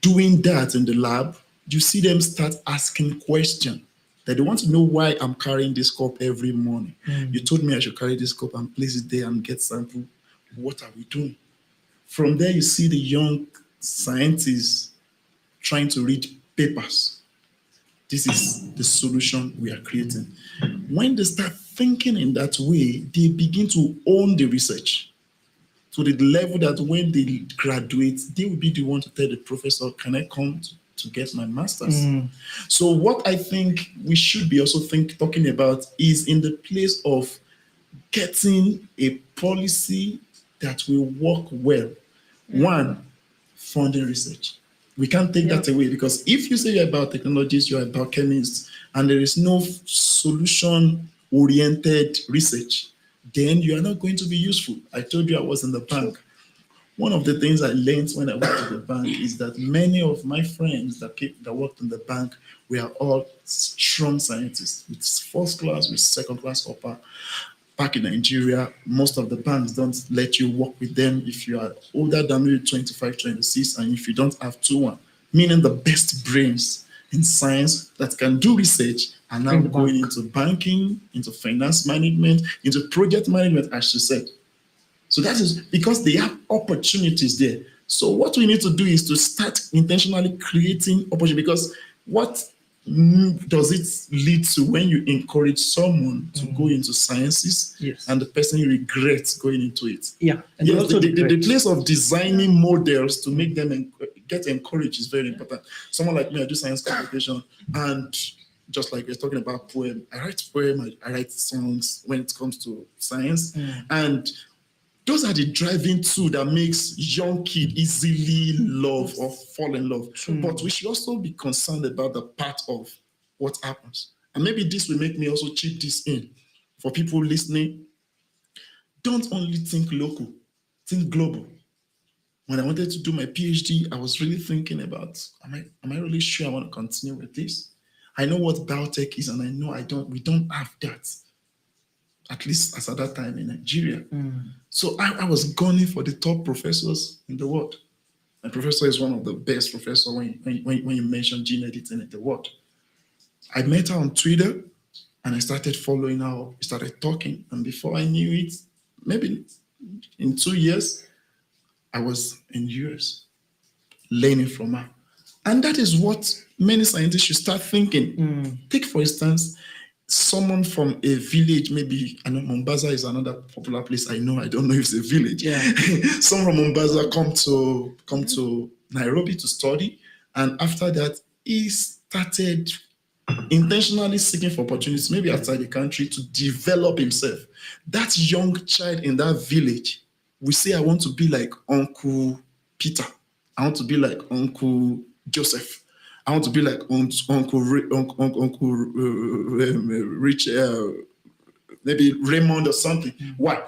doing that in the lab, you see them start asking questions. That they want to know why I'm carrying this cup every morning. You told me I should carry this cup and place it there and get sample. What are we doing? From there, you see the young scientists trying to read papers. This is the solution we are creating. When they start thinking in that way, they begin to own the research to the level that when they graduate, they will be the one to tell the professor, can I come to get my master's? So what I think we should be also talking about is in the place of getting a policy that will work well. One, funding research. We can't take that away, because if you say you're about technologies, you're about chemists, and there is no solution-oriented research, then you are not going to be useful. I told you I was in the bank. One of the things I learned when I went to the bank is that many of my friends that worked in the bank were all strong scientists with first class, with second class upper. Back in Nigeria, most of the banks don't let you work with them if you are older than maybe 25, 26, and if you don't have 2-1, meaning the best brains in science that can do research are now going into banking, into finance management, into project management, as she said. So that is because they have opportunities there. So what we need to do is to start intentionally creating opportunity, because what does it lead to when you encourage someone to go into sciences and the person regrets going into it? Yeah. And yes, also the place of designing models to make them get encouraged is very important. Someone like me, I do science communication, and just like we're talking about poem, I write poem, I write songs when it comes to science, and those are the driving tool that makes young kid easily love or fall in love. But we should also be concerned about the part of what happens. And maybe this will make me also chip this in for people listening. Don't only think local, think global. When I wanted to do my PhD, I was really thinking about, am I really sure I want to continue with this? I know what biotech is, and I know we don't have that, at least as at that time in Nigeria. So I was gunning for the top professors in the world. My professor is one of the best professors when you mention gene editing in the world. I met her on Twitter, and I started following her up. We started talking, and before I knew it, maybe in 2 years, I was in the US learning from her. And that is what many scientists should start thinking. Take, for instance, someone from a village, maybe, I know Mombasa is another popular place. I don't know if it's a village. Someone from Mombasa come to Nairobi to study. And after that, he started intentionally seeking for opportunities, maybe outside the country, to develop himself. That young child in that village will say, I want to be like Uncle Peter. I want to be like Uncle Joseph. I want to be like Uncle Rich, maybe Raymond or something. Why?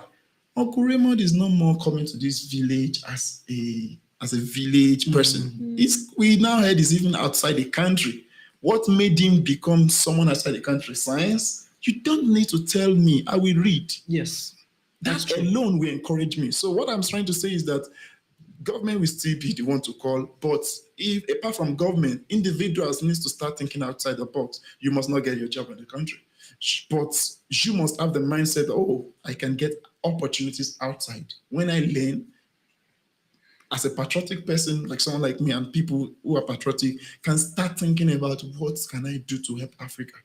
Uncle Raymond is no more coming to this village as a village person. We now heard he's even outside the country. What made him become someone outside the country? Science? You don't need to tell me. I will read. Yes. That alone will encourage me. So what I'm trying to say is that government will still be the one to call, but if apart from government, individuals need to start thinking outside the box. You must not get your job in the country, but you must have the mindset, oh, I can get opportunities outside. When I learn, as a patriotic person, like someone like me and people who are patriotic, can start thinking about what can I do to help Africa.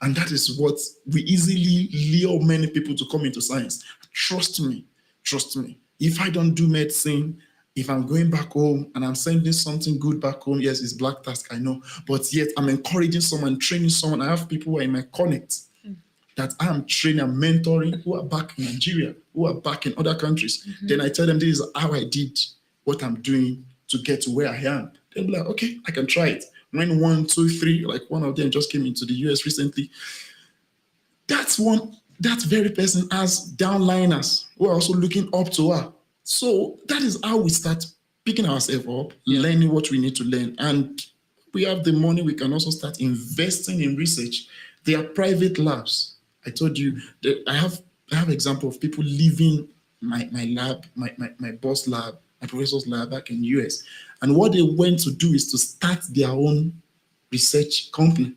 And that is what we easily lure many people to come into science. Trust me. If I don't do medicine, if I'm going back home and I'm sending something good back home, yes, it's black task, I know, but yet I'm encouraging someone, training someone. I have people who are in my connect that I'm training and mentoring who are back in Nigeria, who are back in other countries. Then I tell them this is how I did what I'm doing to get to where I am. They'll be like, okay, I can try it. When 1, 2, 3, like one of them just came into the US recently, that very person has downliners who are also looking up to her. So that is how we start picking ourselves up, learning what we need to learn. And we have the money, we can also start investing in research. There are private labs. I told you that I have example of people leaving my lab, my boss lab, my professor's lab back in the US. And what they went to do is to start their own research company.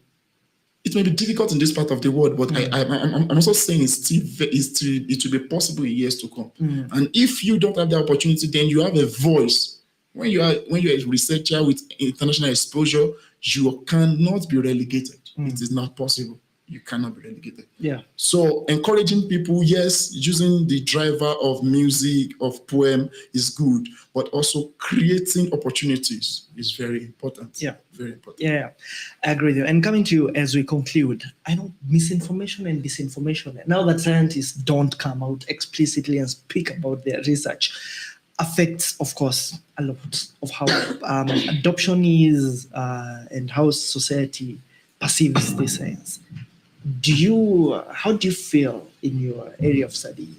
It may be difficult in this part of the world, but I'm also saying it will be possible in years to come. And if you don't have the opportunity, then you have a voice. When you're a researcher with international exposure, you cannot be relegated. It is not possible. You cannot be relegated. Yeah. So encouraging people, yes, using the driver of music, of poem is good, but also creating opportunities is very important. Yeah. Very important. Yeah, I agree with you. And coming to you as we conclude, I know misinformation and disinformation, now that scientists don't come out explicitly and speak about their research, affects, of course, a lot of how adoption is and how society perceives this science. How do you feel in your area of study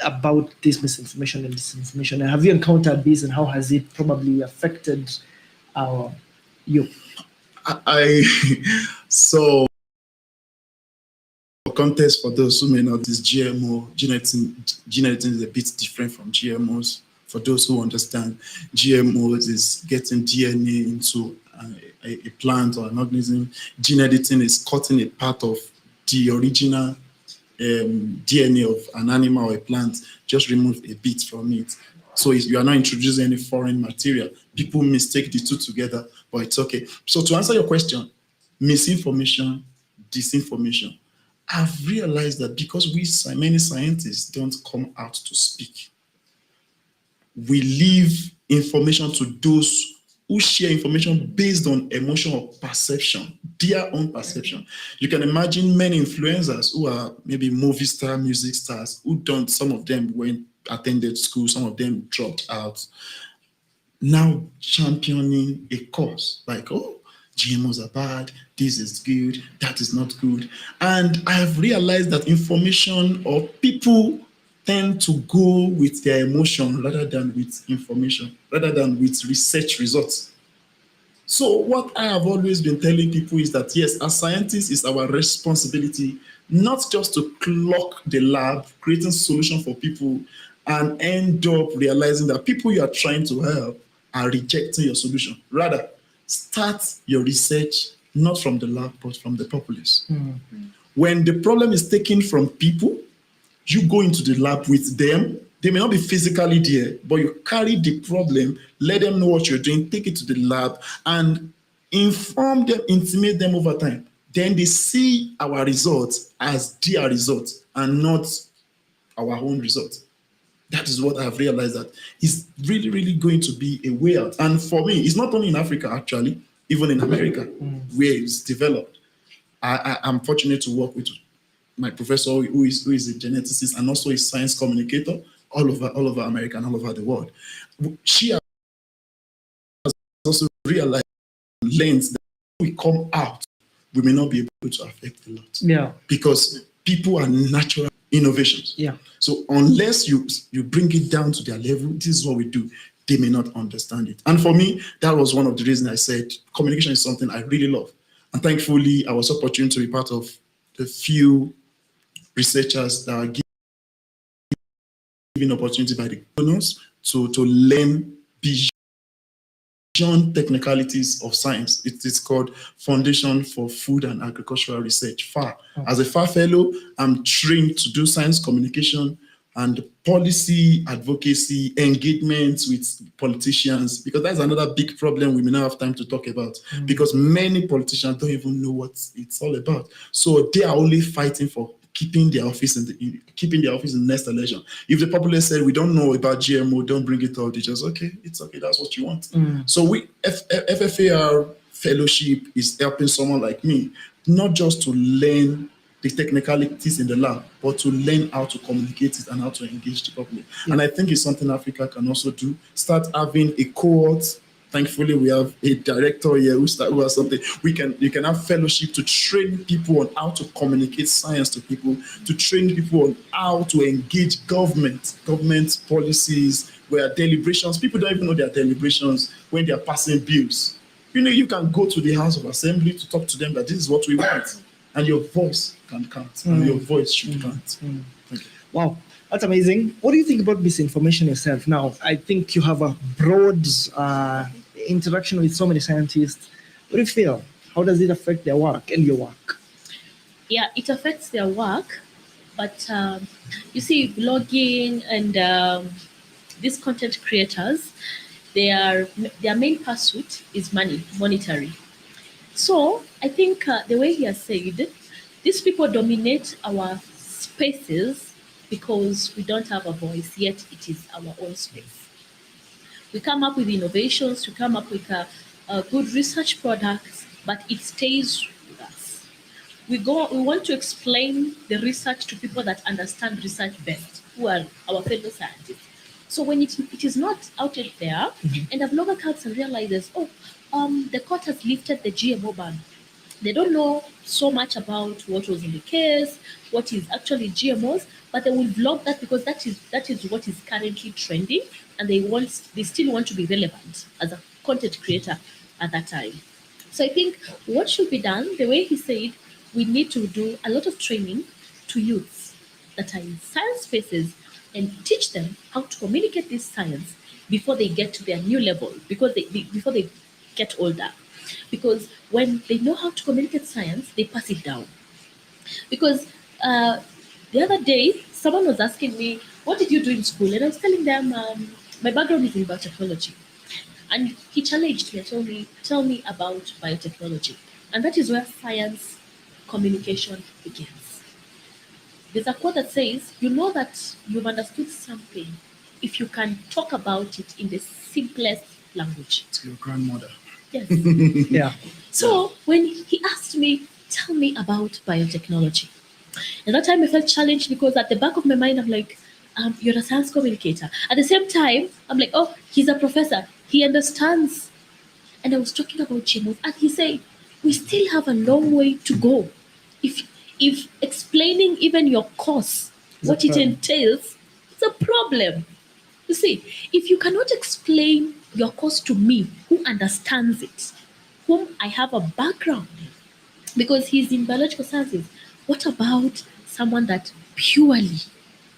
about this misinformation and disinformation? And have you encountered this, and how has it probably affected you? So for context, for those who may not, this GMO, gene editing is a bit different from GMOs. For those who understand, GMOs is getting DNA into a plant or an organism. Gene editing is cutting a part of the original DNA of an animal or a plant, just remove a bit from it. So you are not introducing any foreign material. People mistake the two together, but it's okay. So to answer your question, misinformation, disinformation, I've realized that because many scientists don't come out to speak, we leave information to those who share information based on emotion or perception, their own perception. You can imagine many influencers who are maybe movie star, music stars, who don't, some of them attended school, some of them dropped out, now championing a cause like, oh, GMOs are bad, this is good, that is not good. And I have realized that information or people tend to go with their emotion rather than with information, rather than with research results. So what I have always been telling people is that, yes, as scientists, it's our responsibility not just to clock the lab, creating solutions for people, and end up realizing that people you are trying to help are rejecting your solution. Rather, start your research not from the lab, but from the populace. When the problem is taken from people, you go into the lab with them. They may not be physically there, but you carry the problem, let them know what you're doing, take it to the lab, and inform them, intimate them over time. Then they see our results as their results and not our own results. That is what I've realized, that it's really, really going to be a way out. And for me, it's not only in Africa, actually, even in America, where it's developed. I'm fortunate to work with my professor who is a geneticist and also a science communicator, all over America and all over the world. She has also realized and learned that when we come out, we may not be able to affect a lot. Yeah. Because people are natural innovations. Yeah. So unless you bring it down to their level, this is what we do. They may not understand it. And for me, that was one of the reasons I said communication is something I really love. And thankfully, I was opportune to be part of the few researchers that are given opportunity by the donors to learn beyond technicalities of science. It is called Foundation for Food and Agricultural Research, FAR. As a FAR fellow, I'm trained to do science communication and policy advocacy, engagements with politicians, because that's another big problem we may not have time to talk about, because many politicians don't even know what it's all about. So they are only fighting for keeping their office in the next election. If the populace said, we don't know about GMO, don't bring it up, they just, okay, it's okay, that's what you want. So FFAR fellowship is helping someone like me, not just to learn the technicalities in the lab, but to learn how to communicate it and how to engage the public. And I think it's something Africa can also do. Start having a cohort. Thankfully, we have a director here who has something. You can have fellowship to train people on how to communicate science to people, to train people on how to engage government policies, where deliberations, people don't even know their deliberations when they are passing bills. You can go to the House of Assembly to talk to them that this is what we want. And your voice can count, and your voice should count. Wow, that's amazing. What do you think about misinformation yourself? Now, I think you have a broad interaction with so many scientists. What do you feel? How does it affect their work and your work? Yeah, it affects their work, but you see, blogging and these content creators, their main pursuit is monetary. So I think the way he has said, these people dominate our spaces because we don't have a voice, yet it is our own space. We come up with innovations, we come up with good research products, but it stays with us. We want to explain the research to people that understand research best, who are our fellow scientists. So when it is not out there, and a blogger comes and realizes, the court has lifted the GMO ban. They don't know so much about what was in the case, what is actually GMOs, but they will vlog that because that is what is currently trending, and they still want to be relevant as a content creator at that time. So I think what should be done, the way he said, we need to do a lot of training to youths that are in science spaces and teach them how to communicate this science before they get to their new level, before they get older. Because when they know how to communicate science, they pass it down. Because the other day, someone was asking me, what did you do in school? And I was telling them, my background is in biotechnology. And he challenged me and told me, tell me about biotechnology. And that is where science communication begins. There's a quote that says, you know that you've understood something if you can talk about it in the simplest language. To your grandmother. Yes. Yeah. So when he asked me, tell me about biotechnology. And that time I felt challenged because at the back of my mind, I'm like, you're a science communicator. At the same time, I'm like, oh, he's a professor. He understands. And I was talking about GMOs. And he said, we still have a long way to go. If explaining even your course, what it entails, it's a problem. You see, if you cannot explain your course to me, who understands it, whom I have a background in, because he's in biological sciences, what about someone that purely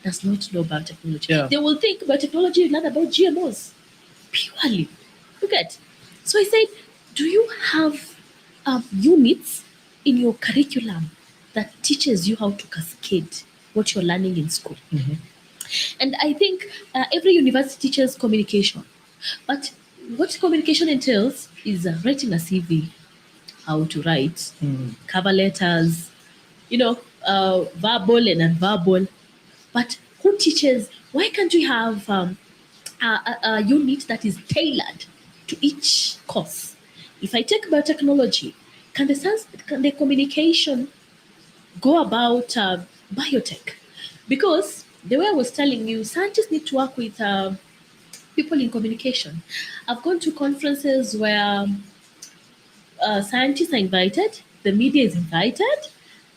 does not know biotechnology? Yeah. They will think biotechnology is not about GMOs. Purely. Look at. So I said, do you have units in your curriculum that teaches you how to cascade what you're learning in school? And I think every university teaches communication. But what communication entails is writing a CV, how to write, cover letters, verbal and non-verbal. But who teaches? Why can't we have a unit that is tailored to each course? If I take biotechnology, can the communication go about biotech? Because the way I was telling you, scientists need to work with people in communication. I've gone to conferences where scientists are invited, the media is invited,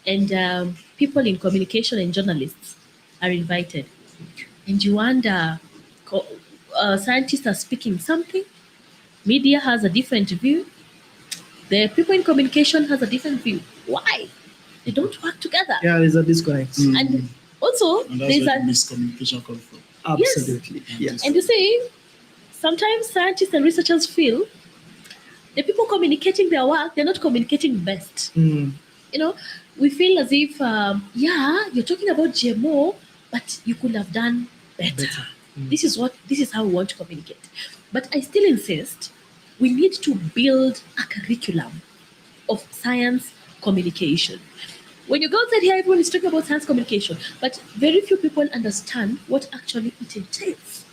and people in communication and journalists are invited. And you wonder, scientists are speaking something, media has a different view, the people in communication has a different view. Why? They don't work together. Yeah, there's a disconnect. And also, And that's there's where a miscommunication comes from. Absolutely. Yes. and you see, sometimes scientists and researchers feel the people communicating their work, they're not communicating best. Mm. You know, we feel as if, you're talking about GMO, but you could have done better. This is how we want to communicate. But I still insist we need to build a curriculum of science communication. When you go outside here, everyone is talking about science communication, but very few people understand what actually it entails.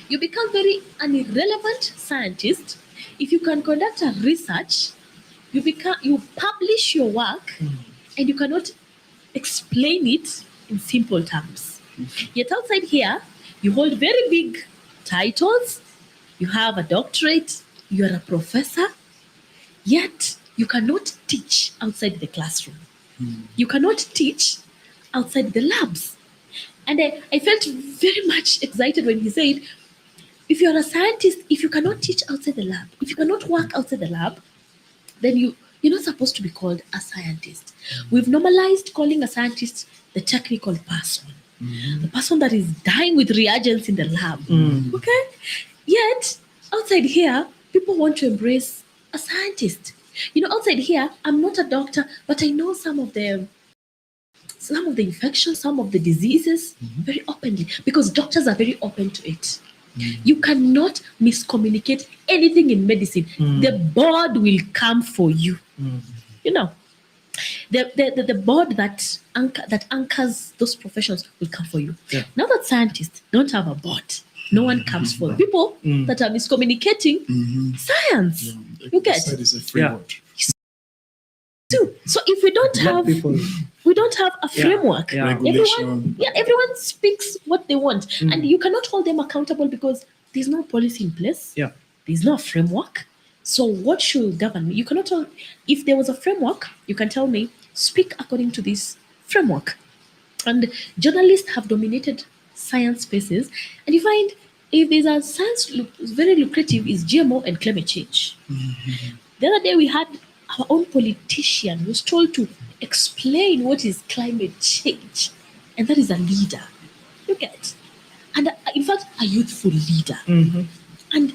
You become an irrelevant scientist if you can conduct a research, you publish your work, and you cannot explain it in simple terms. Yet outside here, you hold very big titles, you have a doctorate, you are a professor, yet you cannot teach outside the classroom. You cannot teach outside the labs. And I felt very much excited when he said, if you're a scientist, if you cannot teach outside the lab, if you cannot work outside the lab, then you're not supposed to be called a scientist. We've normalized calling a scientist the technical person, the person that is dying with reagents in the lab. Okay? Yet, outside here, people want to embrace a scientist. Outside here, I'm not a doctor, but I know some of the infections, some of the diseases very openly, because doctors are very open to it. You cannot miscommunicate anything in medicine. The board will come for you. The board that anchors those professions will come for you. Yeah. Now that scientists don't have a board, no one comes for people that are miscommunicating science. Yeah. You get? That is a free Yeah. word. So if we don't have a framework, Yeah. Regulation. everyone speaks what they want, and you cannot hold them accountable because there's no policy in place. Yeah. There's no framework. So what should govern me? You cannot tell. If there was a framework, you can tell me, speak according to this framework. And journalists have dominated science spaces, and you find if there's a science very lucrative is GMO and climate change. The other day we had our own politician was told to explain what is climate change, and that is a leader. You get, and in fact, a youthful leader. And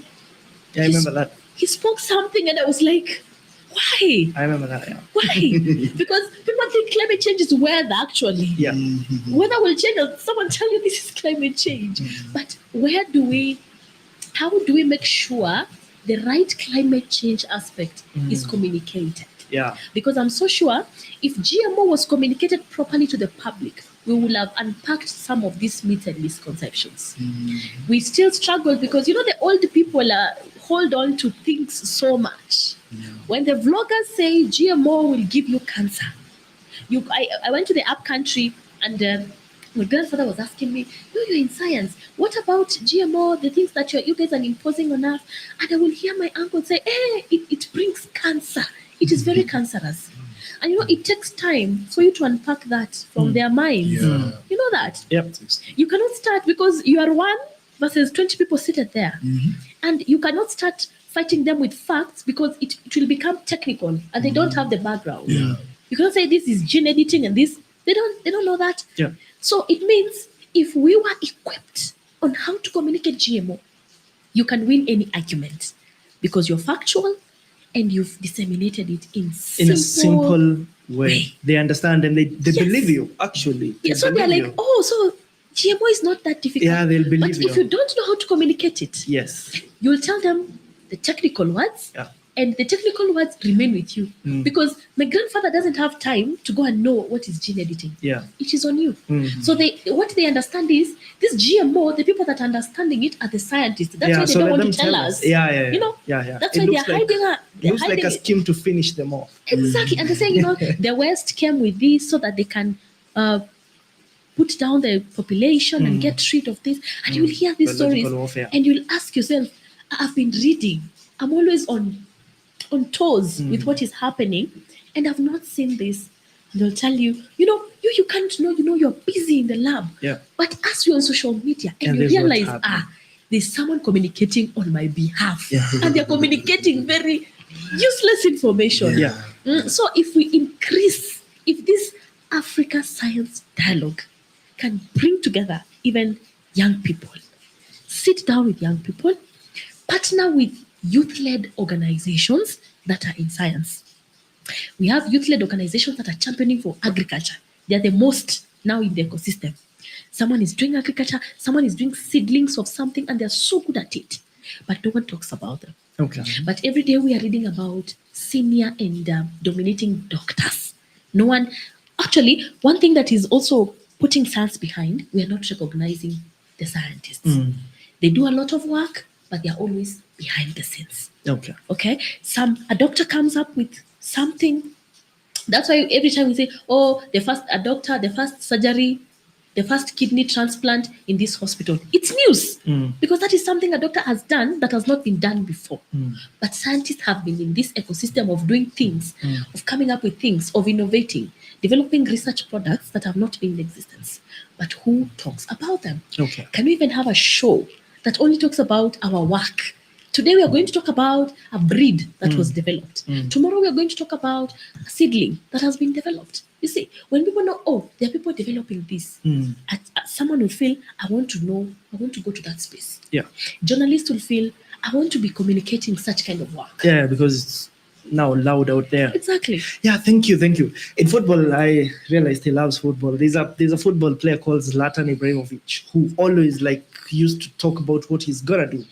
Yeah, I remember that. he spoke something, and I was like, why? I remember that. Yeah. Why? Because people think climate change is weather, actually. Yeah. Weather will change, or someone tell you this is climate change. But how do we make sure the right climate change aspect is communicated? Yeah. Because I'm so sure if GMO was communicated properly to the public, we will have unpacked some of these myths and misconceptions. We still struggle because, the old people hold on to things so much. When the vloggers say GMO will give you cancer, I went to the Up Country, and my grandfather was asking me, you're in science, what about GMO, the things that you guys are imposing on us? And I will hear my uncle say, it brings cancer. It is very cancerous. And it takes time for you to unpack that from their minds. Yeah. You know that? Yep. You cannot start because you are one versus 20 people seated there. And you cannot start fighting them with facts because it will become technical and they don't have the background. Yeah. You cannot say this is gene editing and this. They don't know that. Yeah. So it means if we were equipped on how to communicate GMO, you can win any argument because you're factual and you've disseminated it in a simple way. They understand and they Yes. believe you, actually. Yeah, so they're believe like, you. so GMO is not that difficult. Yeah, they'll believe but if you don't know how to communicate it, Yes. you'll tell them the technical words, Yeah. and the technical words remain with you. Because my grandfather doesn't have time to go and know what is gene editing. Yeah. It is on you. So what they understand is this GMO, the people that are understanding it are the scientists. That's why they so don't let want them to tell us. Yeah. Yeah. That's It why looks they're like- hiding It looks like a it. scheme to finish them off. Exactly. And they say, the West came with this so that they can put down the population and get rid of this. And you'll hear these stories Biological warfare. and you'll ask yourself, I've been reading. I'm always on toes with what is happening, and I've not seen this. And they'll tell you, you can't know, you're busy in the lab. Yeah. But as you're on social media and you there's what's realize, happening. there's someone communicating on my behalf. Yeah. And they're communicating very useless information. Yeah. So if this Africa Science Dialogue can bring together even young people, sit down with young people, partner with youth-led organizations that are in science. We have youth-led organizations that are championing for agriculture. They're the most now in the ecosystem. Someone is doing agriculture, someone is doing seedlings of something, and they're so good at it. But no one talks about them. Okay. But every day we are reading about senior and dominating doctors. No one, actually, one thing that is also putting science behind, we are not recognizing the scientists. They do a lot of work, but they're always behind the scenes. Okay. Okay? A doctor comes up with something. That's why every time we say, the first surgery, the first kidney transplant in this hospital. It's news because that is something a doctor has done that has not been done before. But scientists have been in this ecosystem of doing things, of coming up with things, of innovating, developing research products that have not been in existence. But who talks about them? Okay. Can we even have a show that only talks about our work? Today we are going to talk about a breed that was developed. Tomorrow we are going to talk about a seedling that has been developed. You see, when people know, there are people developing this, someone will feel, I want to know, I want to go to that space. Yeah. Journalists will feel, I want to be communicating such kind of work. Yeah, because it's now loud out there. Exactly. Yeah, thank you. In football, I realized he loves football. There's a football player called Zlatan Ibrahimovic who always used to talk about what he's gonna do,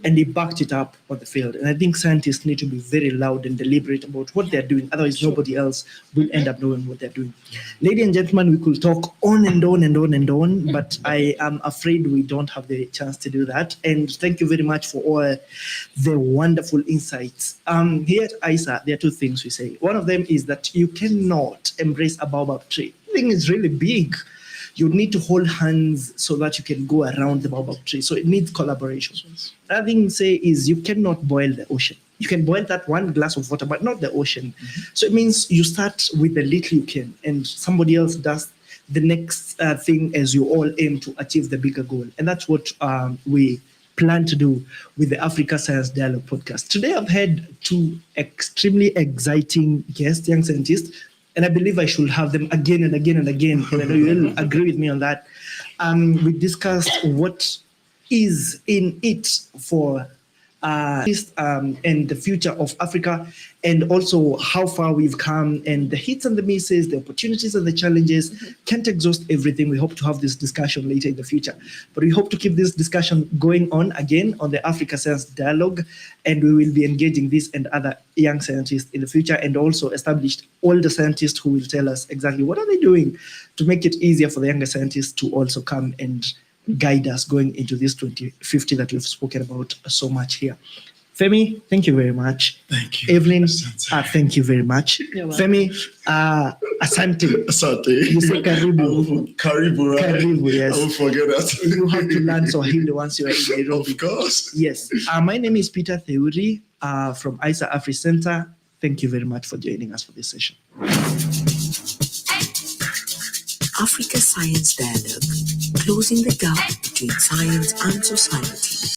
and he backed it up on the field. And I think scientists need to be very loud and deliberate about what they're doing. Otherwise, nobody else will end up knowing what they're doing. Ladies and gentlemen, we could talk on and on and on and on, but I am afraid we don't have the chance to do that. And thank you very much for all the wonderful insights. Here at ISA, there are two things we say. One of them is that you cannot embrace a baobab tree. The thing is really big. You need to hold hands so that you can go around the baobab tree. So it needs collaboration. Another thing to say is you cannot boil the ocean. You can boil that one glass of water, but not the ocean. So it means you start with the little you can, and somebody else does the next thing as you all aim to achieve the bigger goal. And that's what we plan to do with the Africa Science Dialogue podcast. Today, I've had two extremely exciting guests, young scientists, and I believe I should have them again and again and again. And I know you'll agree with me on that. We discussed what is in it for and the future of Africa, and also how far we've come, and the hits and the misses, the opportunities and the challenges. Can't exhaust everything. We hope to have this discussion later in the future, but we hope to keep this discussion going on again on the Africa Science Dialogue, and we will be engaging this and other young scientists in the future, and also established older scientists who will tell us exactly what are they doing to make it easier for the younger scientists to also come and guide us going into this 2050 that we've spoken about so much here. Femi, thank you very much. Thank you. Evelyn, thank you very much. You're welcome. Femi, asante. Asante. You say karibu. Karibu, right? Karibu, yes. I won't forget that. You have to learn Swahili once you're in Nairobi. Of course. Yes. My name is Peter Theuri from ISA Afri Center. Thank you very much for joining us for this session. Africa Science Dialogue, closing the gap between science and society.